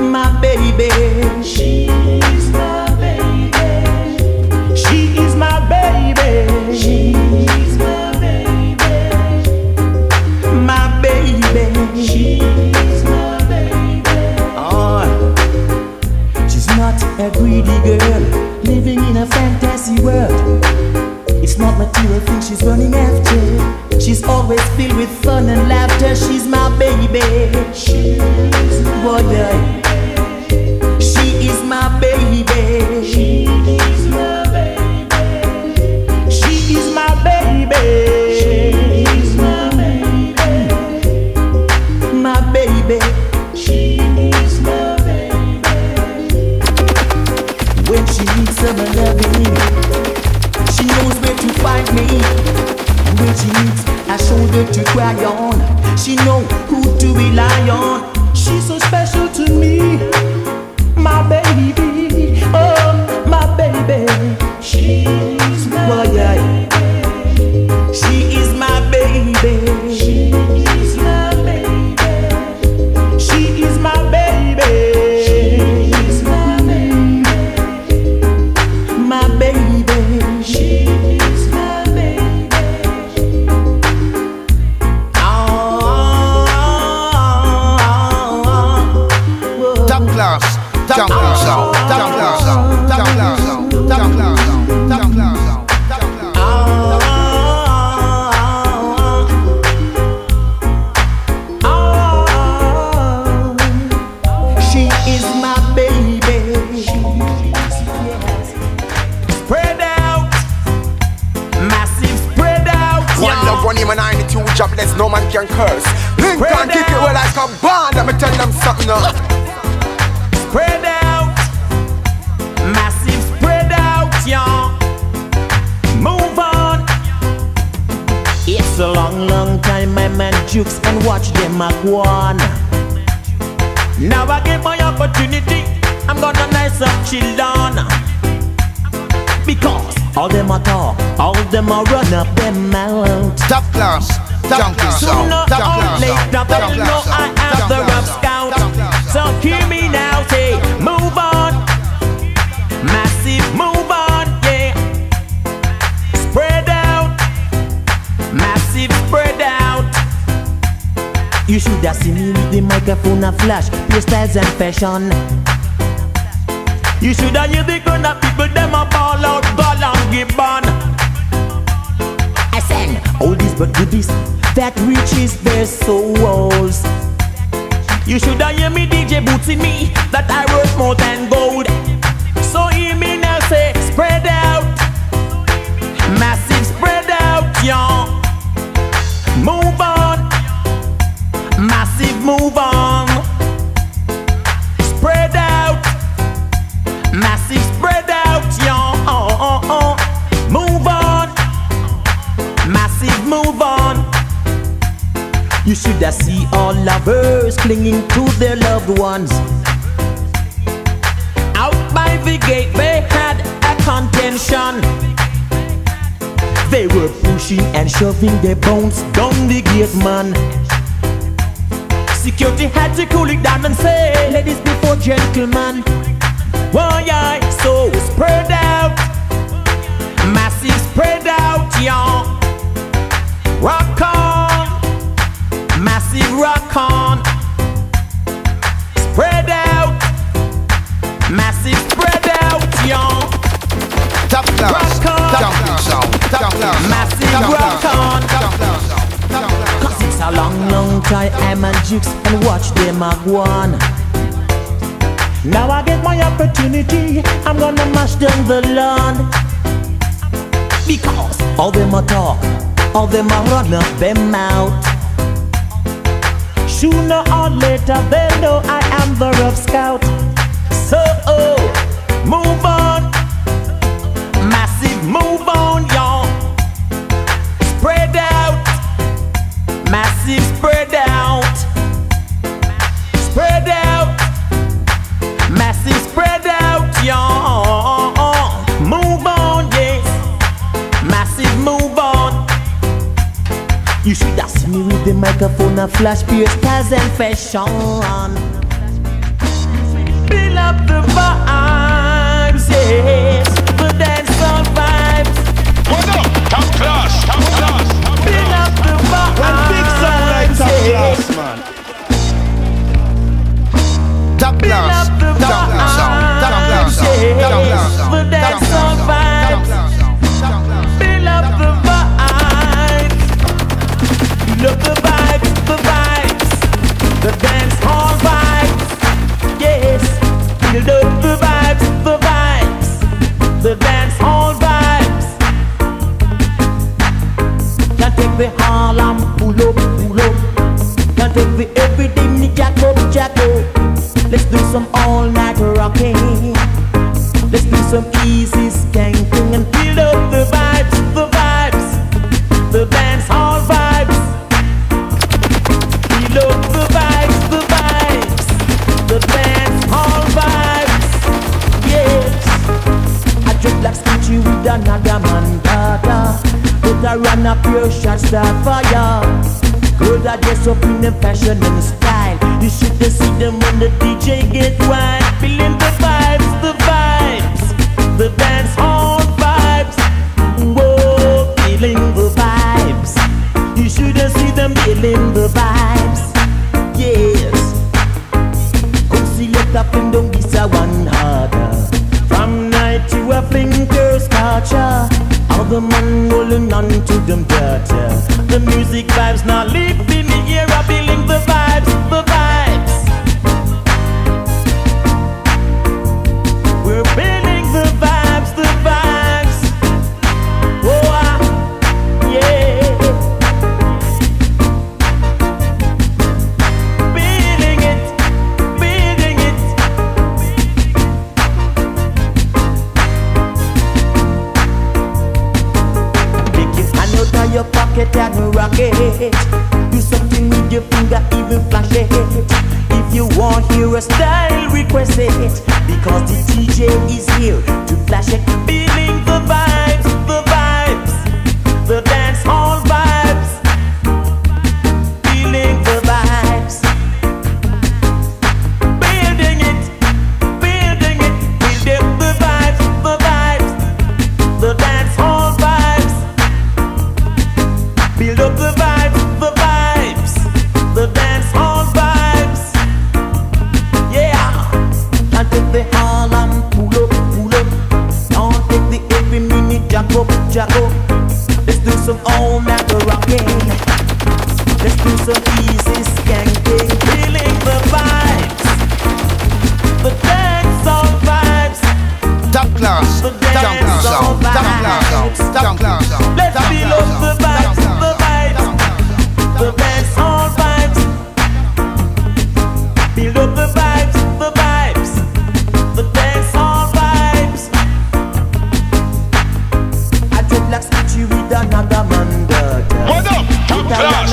My baby. She is my baby. She is my baby. She is my She is my baby. Oh, she's not a greedy girl living in a fantasy world. It's not material things she's running after. She's always filled with fun and laughter. She's my baby. She is my baby. She is my baby. She is my baby. She is my baby. She is my baby. When she needs some loving, she knows where to find me. And when she needs a shoulder to cry on, she knows who to rely on. She's so special to me, my baby. Oh, my baby. She is my baby. She is my baby. She is my baby. She is my baby. She is my baby. My baby. She is my baby. Top class, top class, top class, top class, top class, top class. Jobless, no man can curse. Lincoln kick it well like a band. Let me tell them something now. Spread out, massive spread out, y'all. jukes and watch them a go on. Now I get my opportunity, I'm gonna nice up chill on. Because all them a talk, all them a run up them mouth. Top class, junkie sound. Sooner or later they'll know I am the rough scout. So hear me now, say move on, massive move on, yeah. Spread out, massive spread out. You should have seen me with the microphone a flash, hairstyles and fashion. You should have heard the gun of people, them a ball out, Leroy Gibbon. I sang all these but goodies that reaches their souls. You should have heard me DJ Boots in me, that I worth more than gold. So hear me now say, spread out, massive spread out, y'all. Move on, massive move on. Spread out, massive spread out, y'all. Move on, massive move on. You should have seen all lovers clinging to their loved ones. Out by the gate they had a contention. They were pushing and shoving their bones down the gate, man. Security had to cool it down and say, ladies before gentlemen. Why yeah, so spread out, massive spread out, y'all. Rock on, massive rock on. Spread out, massive spread out, y'all. Top class, junkie sound. Top class, massive rock on. Cause it's a long, long time I'm a jukes and watch them a go on. Now I get my opportunity, I'm gonna mash down the land. Because all them a talk, all them a run up them mouth. Sooner or later they know I am the rough scout. So move on, massive move on, y'all. Spread out, massive spread out. Spread out, massive spread out, y'all. Move on, yes, massive move on. You should have seen me with the microphone and flash, hairstyles and fashion. Build up the vibes, yes, the dancehall vibes. What up? Top class, top class, top class. Build up the vibes, One big sound like top yes. class, man. top class, junkie sound. Top class, the dancehall vibes. Build up the vibes. Build up the vibes, the dancehall vibes. Yes, build up the vibes, the dancehall vibes. Can't take the Harlem, pull up. Can't take the everything, the jack up. Let's do some all-night rocking. Let's do some easy skanking and build up the vibes, the dancehall vibes. Build up the vibes, the dancehall vibes. Yes, I dread like Stitchy with another man data. But I run up your shots, start fire. Girls are dressed up in the fashion and style. You should have seen them when the DJ get wild. Feeling the vibes, the dance hall vibes. Whoa, feeling the vibes. You should have seen them feeling the vibes. Yes. Come select up and don't be so one harder. From night to a flinker's culture. All the man rolling on to them data. The music vibes now live in the air. Feeling the vibes, We're feeling the vibes, Oh, yeah. Feeling it. Take your hand out of your pocket and rock it. Do something your style requested, because the DJ is here to flash it. Feeling the vibes, the dance hall vibes. Feeling the vibes. Building it, building the vibes, the dance hall vibes. Build up the vibes, the dance hall vibes. Yeah, and take the hall and pull up. Don't take the every minute jack up. Let's do some all-night rocking. Let's do some easy skanking. Feeling the vibes, the dance hall vibes. Top class, the dance hall vibes. Let's feel up the vibes, the dance hall vibes. Build up the vibes, the dance hall vibes. I dread like speech you with another man. What up? Top class,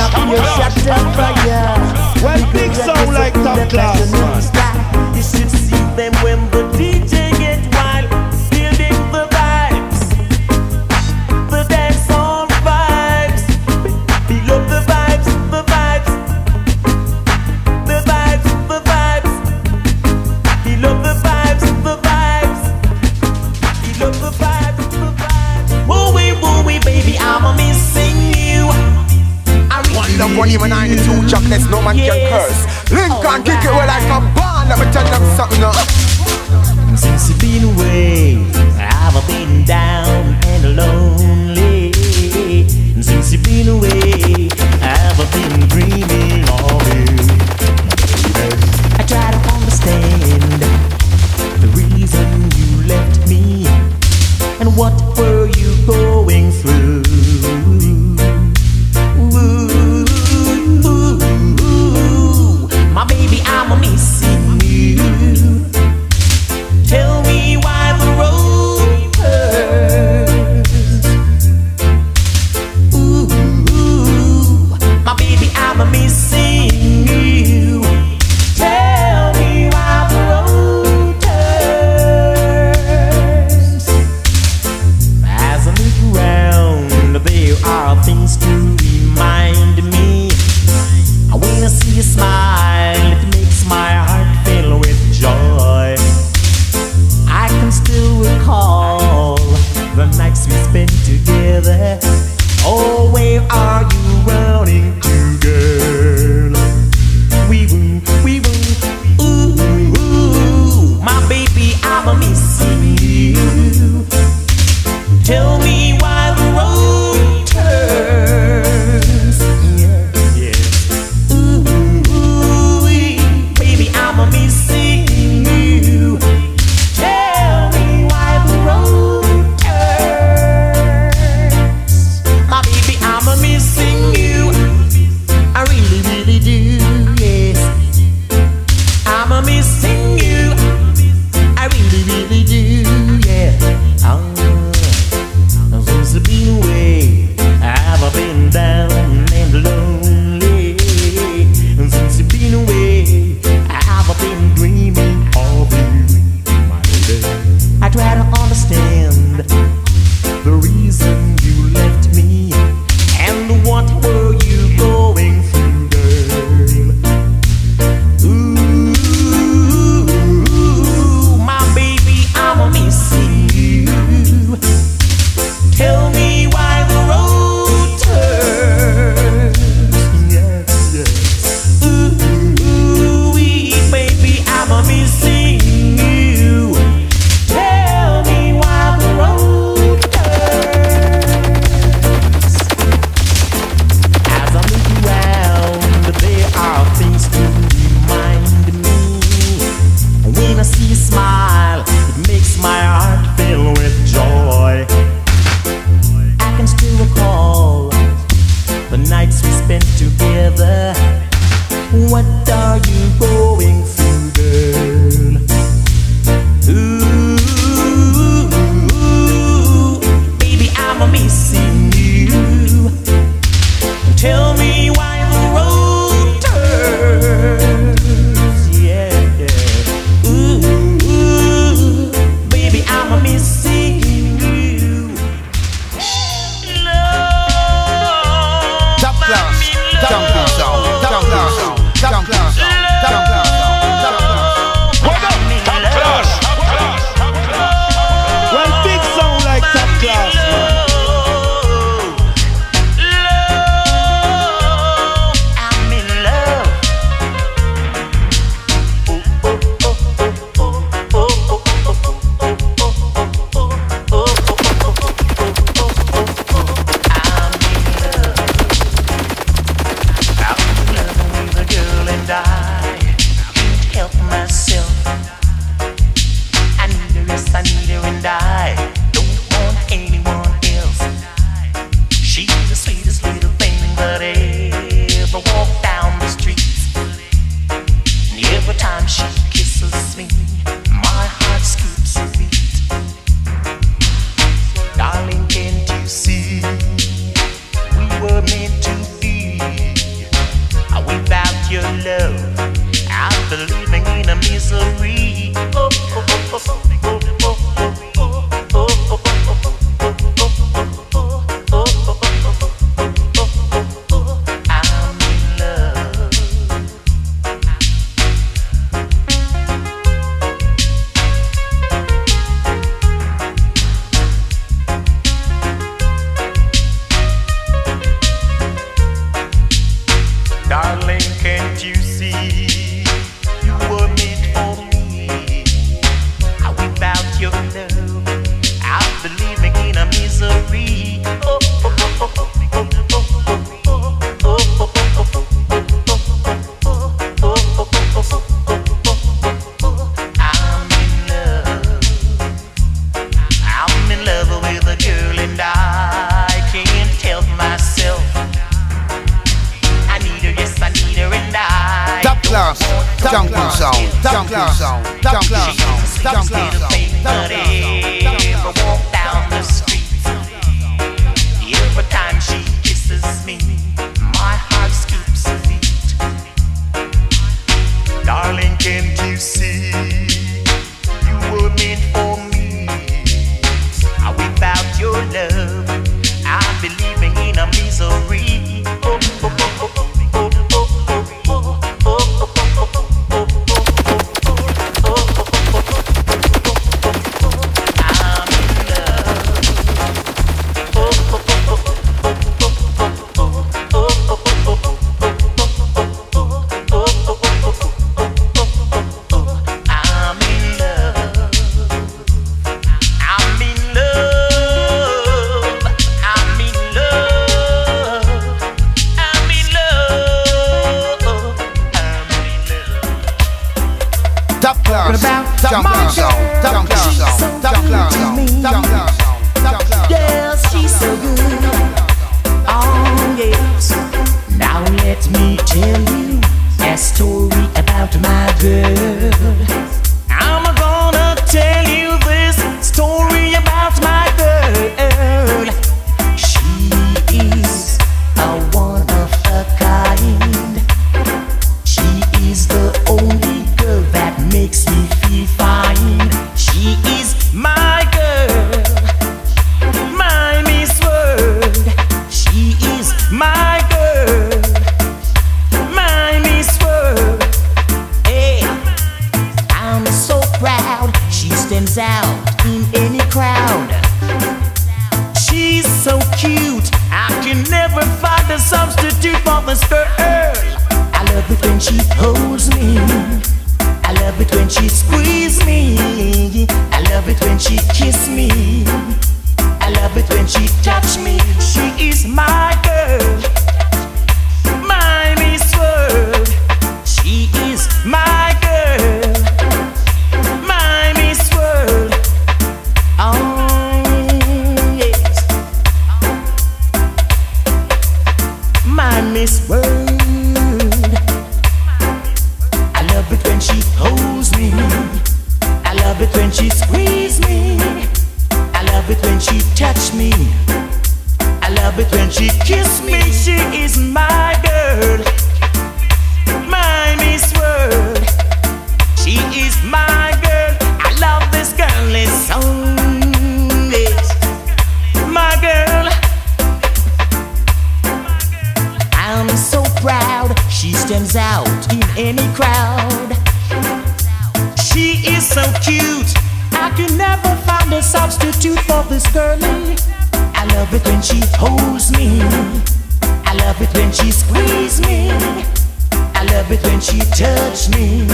top class. Well, big sound like top class, man. You should see them when the DJ get wild. Building the vibes, the dance hall vibes. Build up the vibes, the vibes. Build up the vibes, the vibes. Build up the vibes, the vibes. Woo-wee, baby, I'm missing you. One love, one even 92 chocolates, no man can curse. Lincoln kick it well like a band. Let me tell them something now. Since you've been away, I've been down and lonely. Since you've been away, I've been dreaming of you. I try to understand the reason you left me, and what were you going through? My baby, I'm missing you. Tell me why the road hurts. Ooh, my baby, I'm missing you. Tell me why the road hurts. As I look around, there are things to remind me. When I see you smile, it makes my heart fill with joy. I can still recall the nights we spent together. Oh, where are you running to, girl? We woo, ooh, my baby, I'm missing you. Tell me why the road turns. Yeah. Ooh, baby, I'm missing you. Tell me why the road turns. My baby, I'm missing you. I really, really do, yes. I'm missing you. I really, really do, yeah. Since I've been away, I've been down and lonely. And since you've been away, I've been dreaming of you, my lady. I try to understand the reason you left me, and what were you going through, girl? Ooh, my baby, I'm missing you. Tell me why the road turns. Yes. Ooh, baby, I'm missing you. Tell me why the road misery. Oh, oh, oh, oh, oh, oh, oh, oh, I'm in love with a girl and I can't help myself. I need her, yes, I need her and I Top class, jungle sound, top class, top class, top class. But ever walk down the street, every time she kisses me, my heart skips a beat. Darling, can't you see you were meant for me? Without your love, I'm believing in a misery. Oh, oh, oh, oh, oh, oh, oh, oh, oh, Yes, she's so good. Oh, yes. Now let me tell you a story about my girl. I'm gonna tell you this story about my girl. She is a one of a kind. She is the only girl that makes me feel fine. She is my girl, my Miss World. She is my girl, my Miss World. Hey, I'm so proud. She stands out in any crowd. She's so cute, I can never find a substitute for this girl. I love it when she holds me. I love it when she squeezes me. I love it when she kisses me. I love it when she touches me. She is my girl, my Miss World. She is my girl, my Miss World. Oh, yes, my Miss World. I love it when she holds me. I love it when she squeezes me. I love it when she touches me. I love it when she kisses me. She is my girl, my Miss World. She is my girl. I love this girl, this song. Yes, my girl. I'm so proud. She stands out in any crowd. She is so cute, I can never find a substitute for this girlie. I love it when she holds me. I love it when she squeezes me. I love it when she touches me.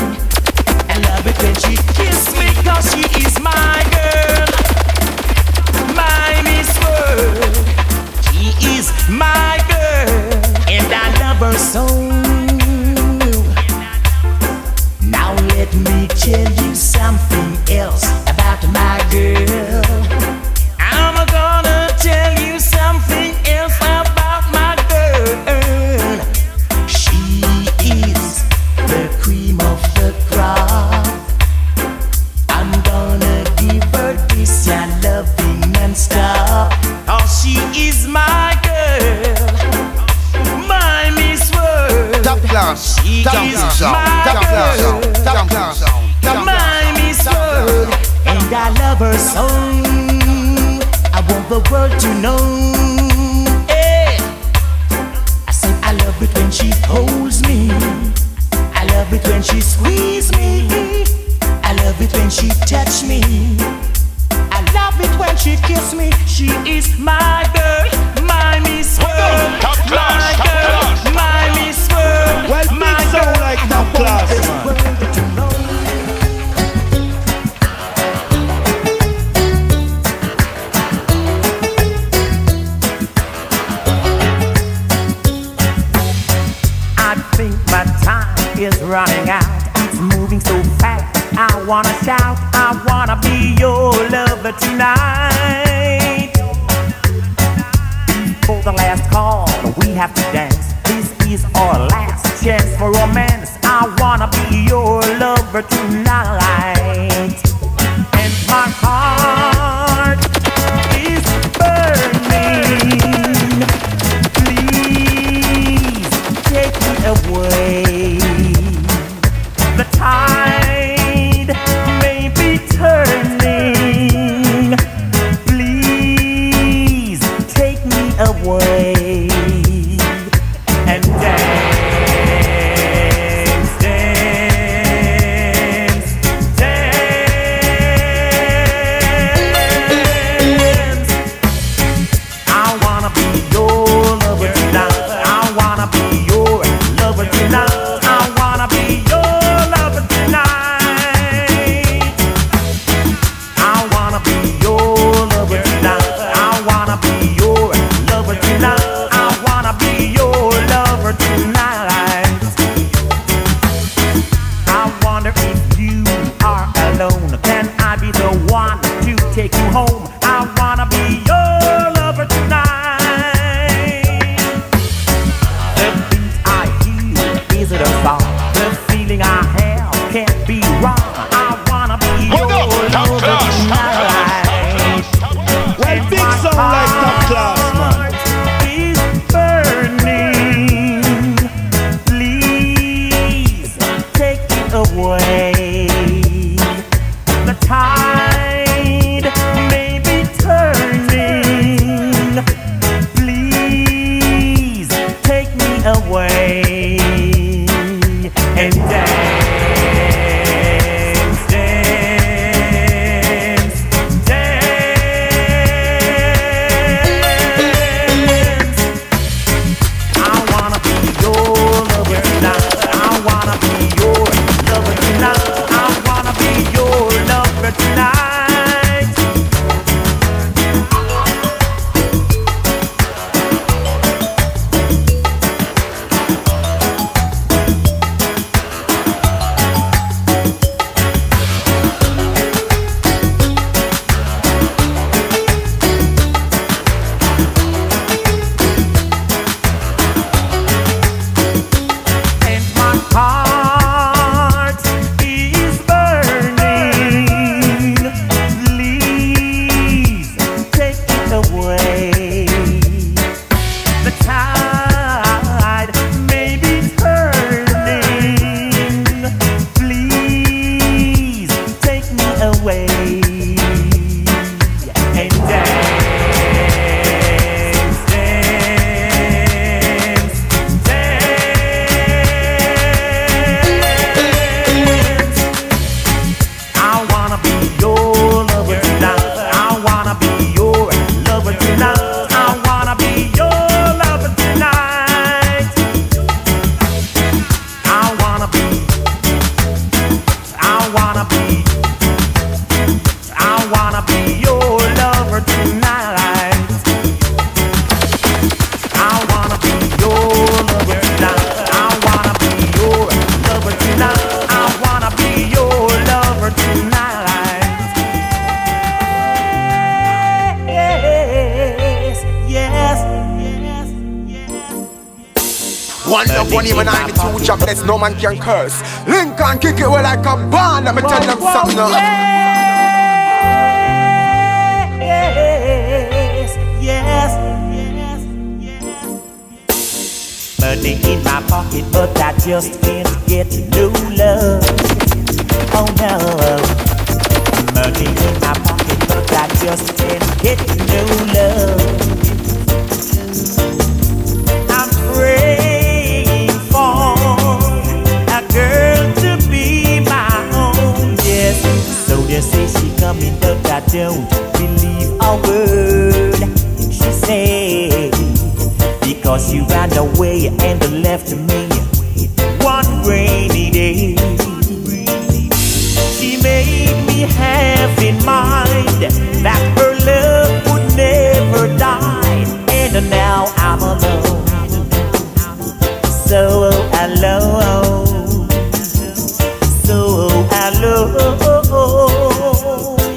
I love it when she kisses me. Cause she is my girl, my Miss World. She is my girl, and I love her so. Now let me tell you something else about my girl. I'm gonna tell you something else about my girl. She is the cream of the crop. I'm gonna give her this loving non-stop. Oh, she is my girl, my Miss World. Top class, she is my girl, my Miss World, and I love her so. I want the world to know. Hey. I said I love it when she holds me. I love it when she squeezes me. I love it when she touches me. I love it when she kisses me. She is my girl, my Miss World. Top class, my top girl, class. my Miss World. Well, my big sound like top class, man. lover tonight. Before the last call, we have to dance. This is our last chance for romance. I wanna be your lover tonight. And my heart is burning. Please take me away. The tide may be turning. Please take me away. And dance, dance, dance. I wanna be your lover tonight. I wanna be your lover tonight. I wanna be your lover tonight. I wanna be your lover tonight. I wanna be your lover tonight. I wanna be your lover tonight. I wonder if you are alone. Can I be the one to take you home? I wanna be your lover tonight. The beat I hear isn't a song. The feeling I have can't be wrong. I wanna be your lover tonight. Well, big sound like top class, man. Is burning. Please take it away. The tide may be turning. Please take me away. And dance, dance, dance. I wanna be your lover tonight. I wanna be your lover tonight. I wanna be your lover tonight. And my heart is burning. Please take it away. The tide may be turning. Please take me away. And dance, dance, dance. I wanna be your lover tonight. I wanna be your lover tonight. I wanna be your lover tonight. I wanna be your lover tonight. I wanna be your lover tonight. I wanna be your lover tonight. I wanna be your lover tonight. Yes, yes, yes, yes. One love, one even 92 jobless, no man can curse. Lincoln kick it well like a band. Let me tell them something now. Yes, yes, yes, yes. Money in my pocket, but I just can't get no love. Oh no. Money in my pocket, but I just can't get no love. I'm praying for a girl to be my own. Yes, so they say she coming, but I don't believe a word she said, because she ran away and left me one rainy day. She made me have in mind that her love would never die, and now I'm alone. So alone, so alone.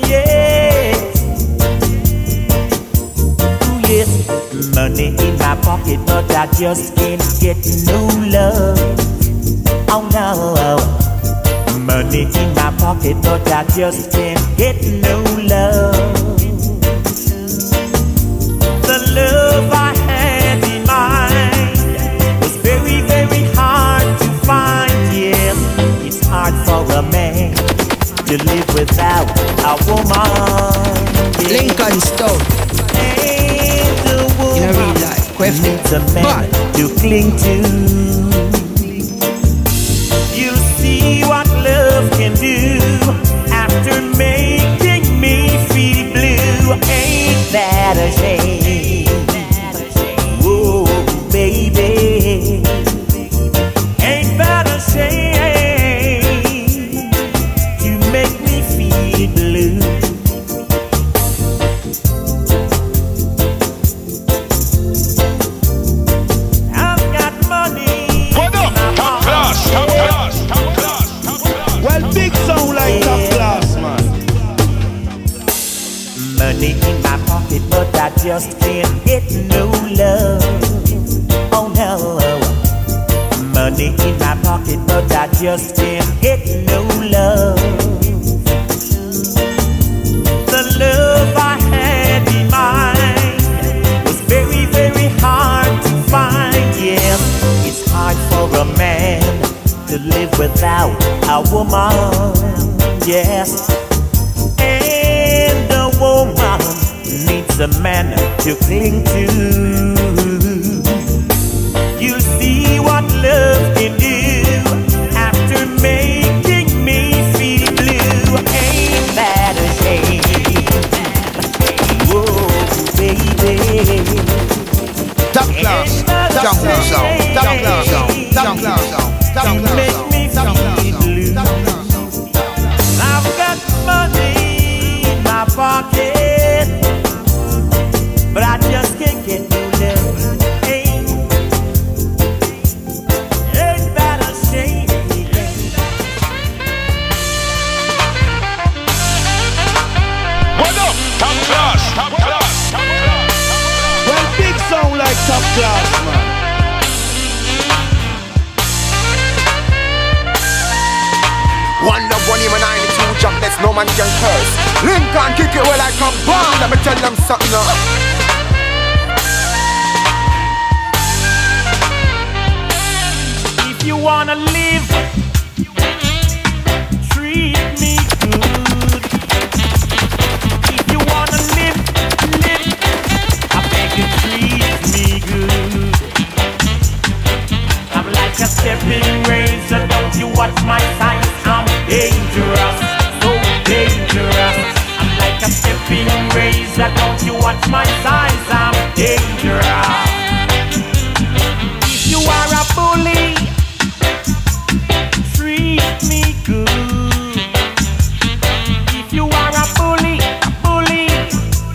Yes, Money in my pocket, but I just can't get no love. Oh no. Money in my pocket, but I just can't get no love. The love I had in mind was very, very hard to find. Yeah, it's hard for a man to live without a woman. Yeah. Lincoln Stone. And the woman in a real life needs a man to cling to. You see what love can do after making me feel blue. Ain't that a shame? Whoa, baby. Ain't that a shame to make me feel blue? I've got money. What up? Top class, top class, top class, top class. Well, big sound like top class, man. Money in my pocket, but I just can't get no love. Oh no. Money in my pocket, but I just can't get no love. The love I had in mind was very, very hard to find. Yeah, it's hard for a man to live without a woman. Yes, and a woman needs a man to cling to. You see what love can do after making me feel blue. Ain't that a shame? Whoa, baby. Top class, top class, top class, top class, top class. Make me feel blue. I've got money in my pocket, but I just can't get no love. Ain't that a shame? What up? Top class, top class, top class. Well, big sound like top class, man. One love, one him and 92 jump, that's no man can curse. Lincoln kick it well like a bomb. Let me tell them something now. If you wanna live, treat me good. If you wanna live, I beg you treat me good. I'm like a stepping razor, don't you watch my sight? I'm dangerous, so dangerous. I'm like a stepping razor, don't you watch my size? I'm dangerous. If you are a bully, treat me good. If you are a bully,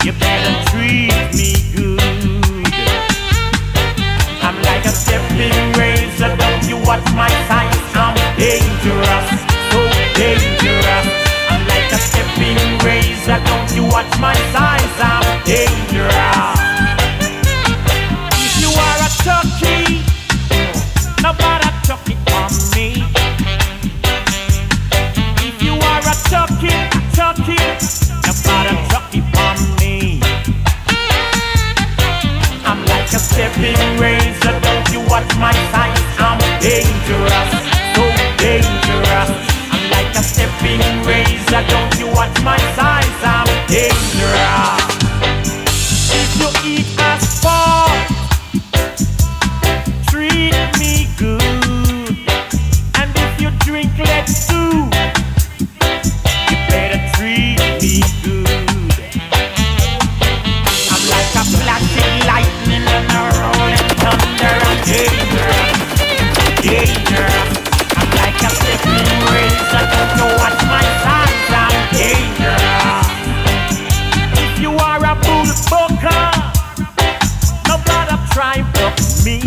you better treat me good. I'm like a stepping razor, don't you watch my size? I'm dangerous, so dangerous. I'm like a stepping razor, don't you watch my size? I'm dangerous. If you are a turkey, nobody chuck it on me. If you are a turkey, nobody chuck it on me. I'm like a stepping razor, don't you watch my size? I'm dangerous, so dangerous. I'm like a stepping razor, don't you watch my size? I'm dangerous. If you eat asphalt, treat me good. And if you drink lead too, you better treat me good. I'm like a flashing lightning and a rolling thunder. I'm dangerous, dangerous. I'm like a stepping razor, don't you watch my size? I'm dangerous. If you are a bullbucker, nobody try buck me.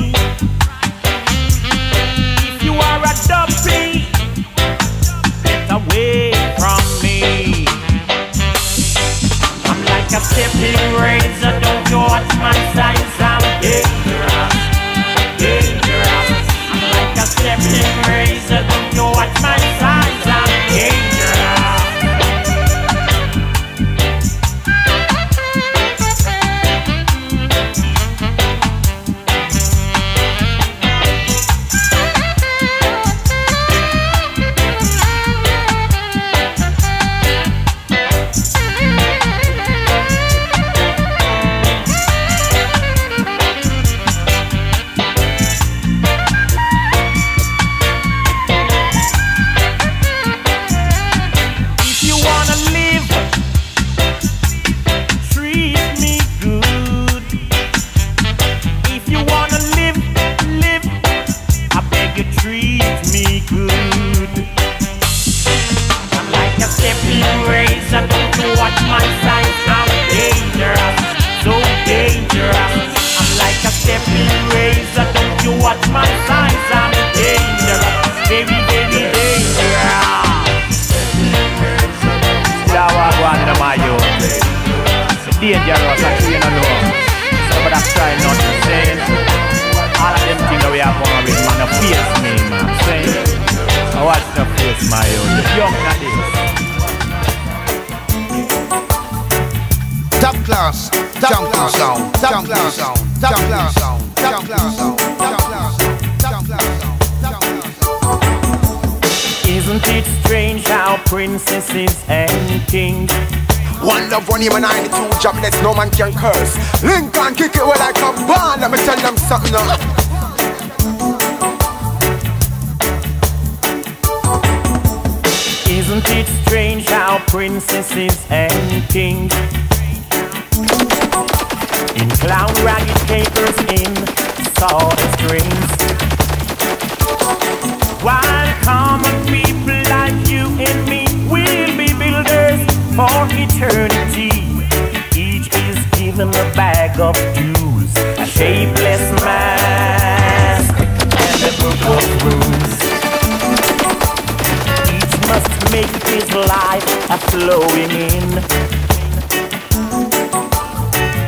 If you are a dumpy, get away from me. I'm like a stepping razor, don't you watch my size? I'm dangerous, dangerous. I'm like a stepping razor, don't you watch my size, I'm dangerous. Dangerous, actually, you know. But I'm trying not to say it. All of them things that we have on with, man, the face me, man. Saying, I watch the face, my own. The young at this. Top class, top class sound, top class sound, top class sound, top class sound, top class sound, top class sound. Isn't it strange how princesses and kings One love, one human, 92 jobless, no man can curse. Lincoln kick it well like a band. Let me tell them something now. Isn't it strange how princesses and kings in clown ragged capers in sawdust rings, while common people like you and me will be builders for eternity. Each is given a bag of dues, a shapeless mask, and a book of rules. Each must make his life a flowing in,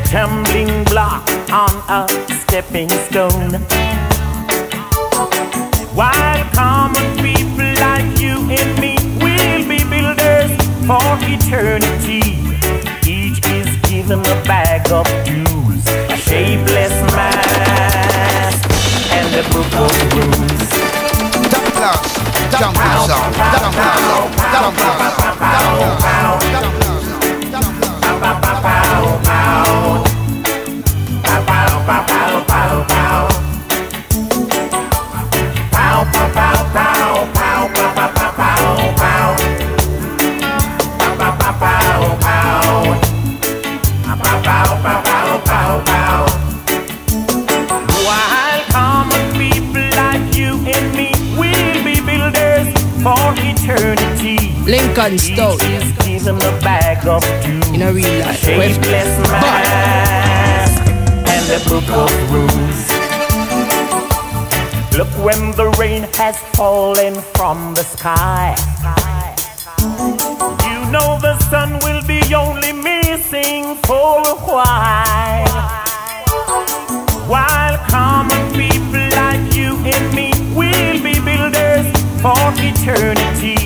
tumbling block on a stepping stone. While common people like you and me will be builders for eternity. Each is given a bag of dues, a shapeless mask, and a book of rules. Top class, top class sound, top class sound, top class sound, While common people like you and me will be builders for eternity. Lincoln Stout. Each is given a bag of dues, In a real life. shapeless mask, and a book of rules. Look when the rain has fallen from the sky. You know the sun will be only missing for a while. While common people like you and me will be builders for eternity.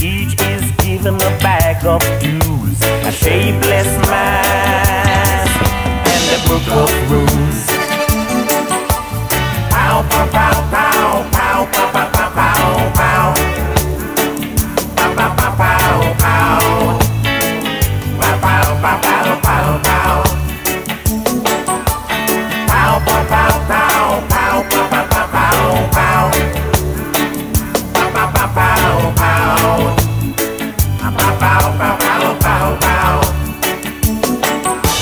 Each is given a bag of dues, a shapeless mask, and a book of rules. Pow, pow, pow, pow, pow, pow, pow, pow, pow, pow. Pow, pow, pow, pow, pow. Pow, pow, pow, pow, pow, pow. Pow, pow, pow, pow, pow, pow, pow, pow, pow. Pow, pow, pow, pow, pow. Pow, pow, pow, pow, pow, pow.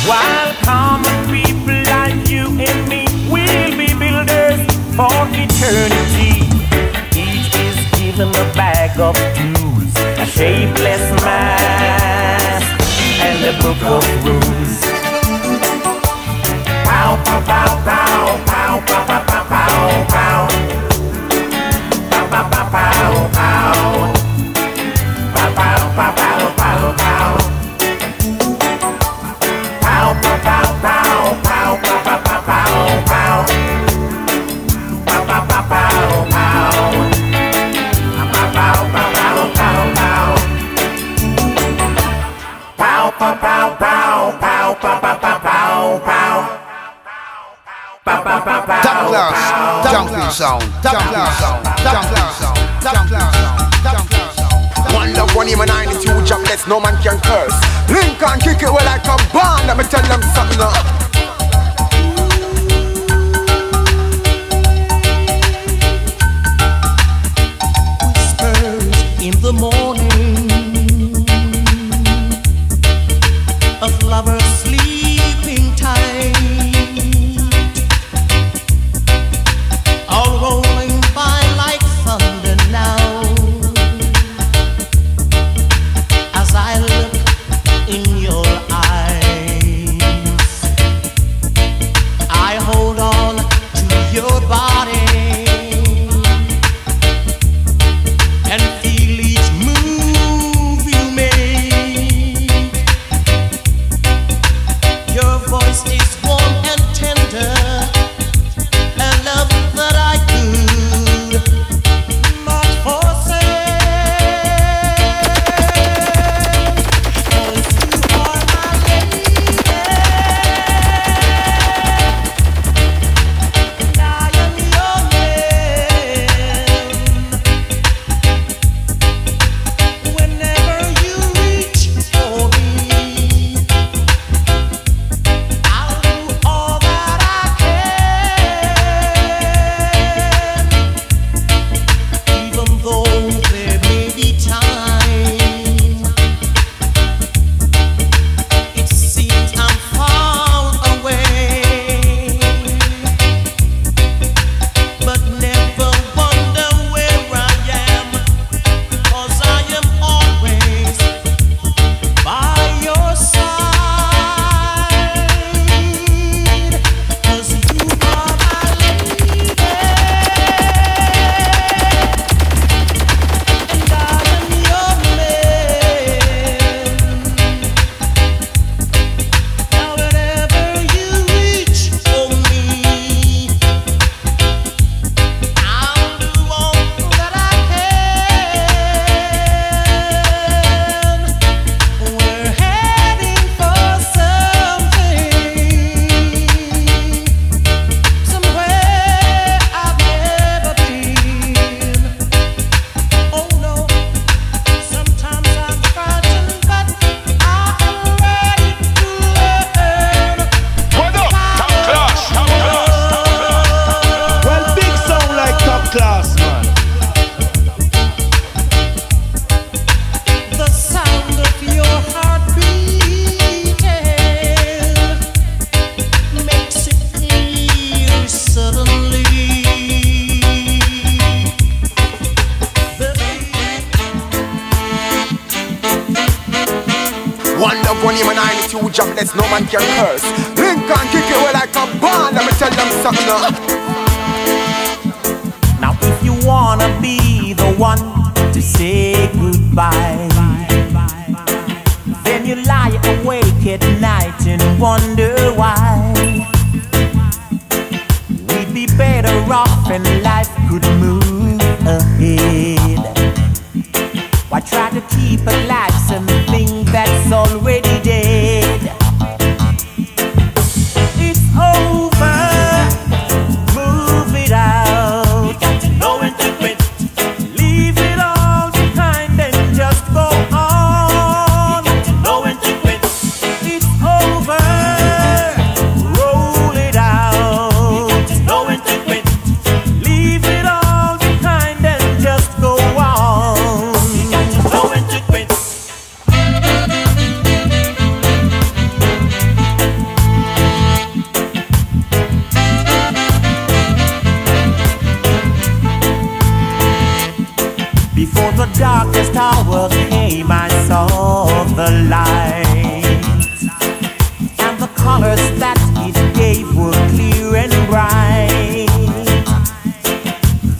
While common people like you and me will be builders for eternity. Each is given a bag of dues, a shapeless mask, and a book of rules. Pow, pow, pow, pow, pow, pow, pow, pow, pow, pow. Pow, pow, pow, pow, pow. Pow, pow, pow, pow, pow, pow. Pow, pow, pow, pow, pow, pow, pow, pow, pow. One love, one aim, and 92 jobless, no man can curse. Lincoln kick it well like a band. Let me tell them something now. In the morning of lovers sleeping tight, all rolling by like thunder now. As I look in your eyes, I hold on to your body and feel each move you make. Your voice is warm and tender, a love that I could not forsake. 'Cause you are my lady, and I am your man. Whenever you reach for me, I'll do all that I can. Even though there may be time, it seems I'm far away, but never wonder where I am, 'cause I am always by your side. 'Cause you are my lady, and I am your man. Now whenever you reach for me, I'll do all that I can. We're heading for somewhere I've never been. Oh no, sometimes I'm frightened, but I am ready to learn. What up? Top class, top class. Well, big sound like top class, man. The sound of your heart beating makes it clear suddenly. One love, one aim, and 92 jobless, no man can curse. Lincoln kick it well like a band. Let me tell them something now. Now if you wanna be the one to say goodbye, then you lie awake at night and wonder why. We'd be better off and life could move ahead. Why try to keep alive something that's already dead? It's over, move it out. You got to know when to quit. Leave it all behind and just go on. You got to know when to quit. It's over, roll it out. You got to know when to quit. Leave it all behind and just go on. You got to know when to quit. Before the darkest hour came, I saw the light, and the colors that it gave were clear and bright.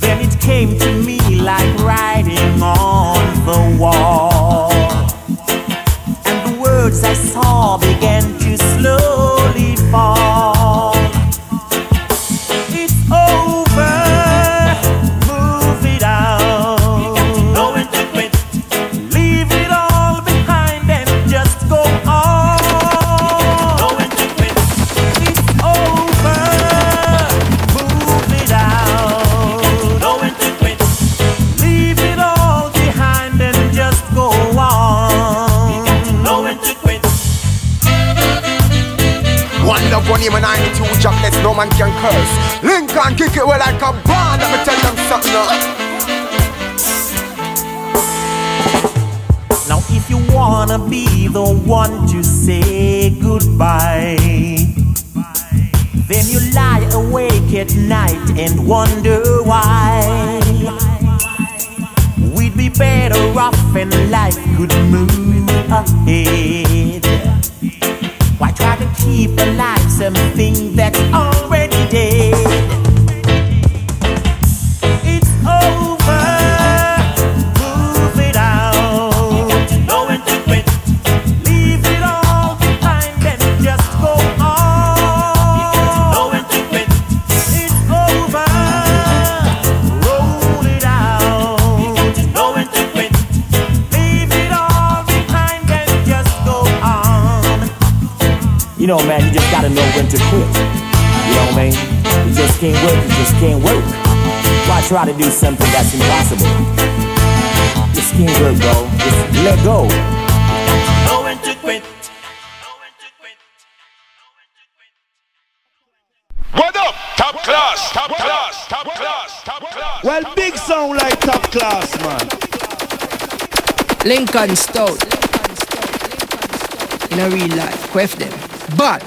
Then it came to me like writing on the wall, and the words I saw began to slowly fall. It's over, move it out. You got to know when to quit. Leave it all love one name and 92 jobless, no man can curse. Lincoln kick it well like a band. Let me tell them something now if you wanna be the one to say goodbye, then you lie awake at night and wonder why. We'd be better off and life could move ahead. Why try to keep alive something that's already dead? It's over, move it out. Know when to quit, leave it all behind and just go on. Know when to quit, it's over, roll it out. Know when to quit, leave it all behind and just go on. You know, man, you just gotta know when to quit. You know what I mean? You just can't work, you just can't work. Why try to do something that's impossible? Just can't work, bro. Just let go. Know when to quit. What up? Top class, top class, top class, top class. Well, big sound like top class, man. Lincoln Stout. In a real life, quaff them. But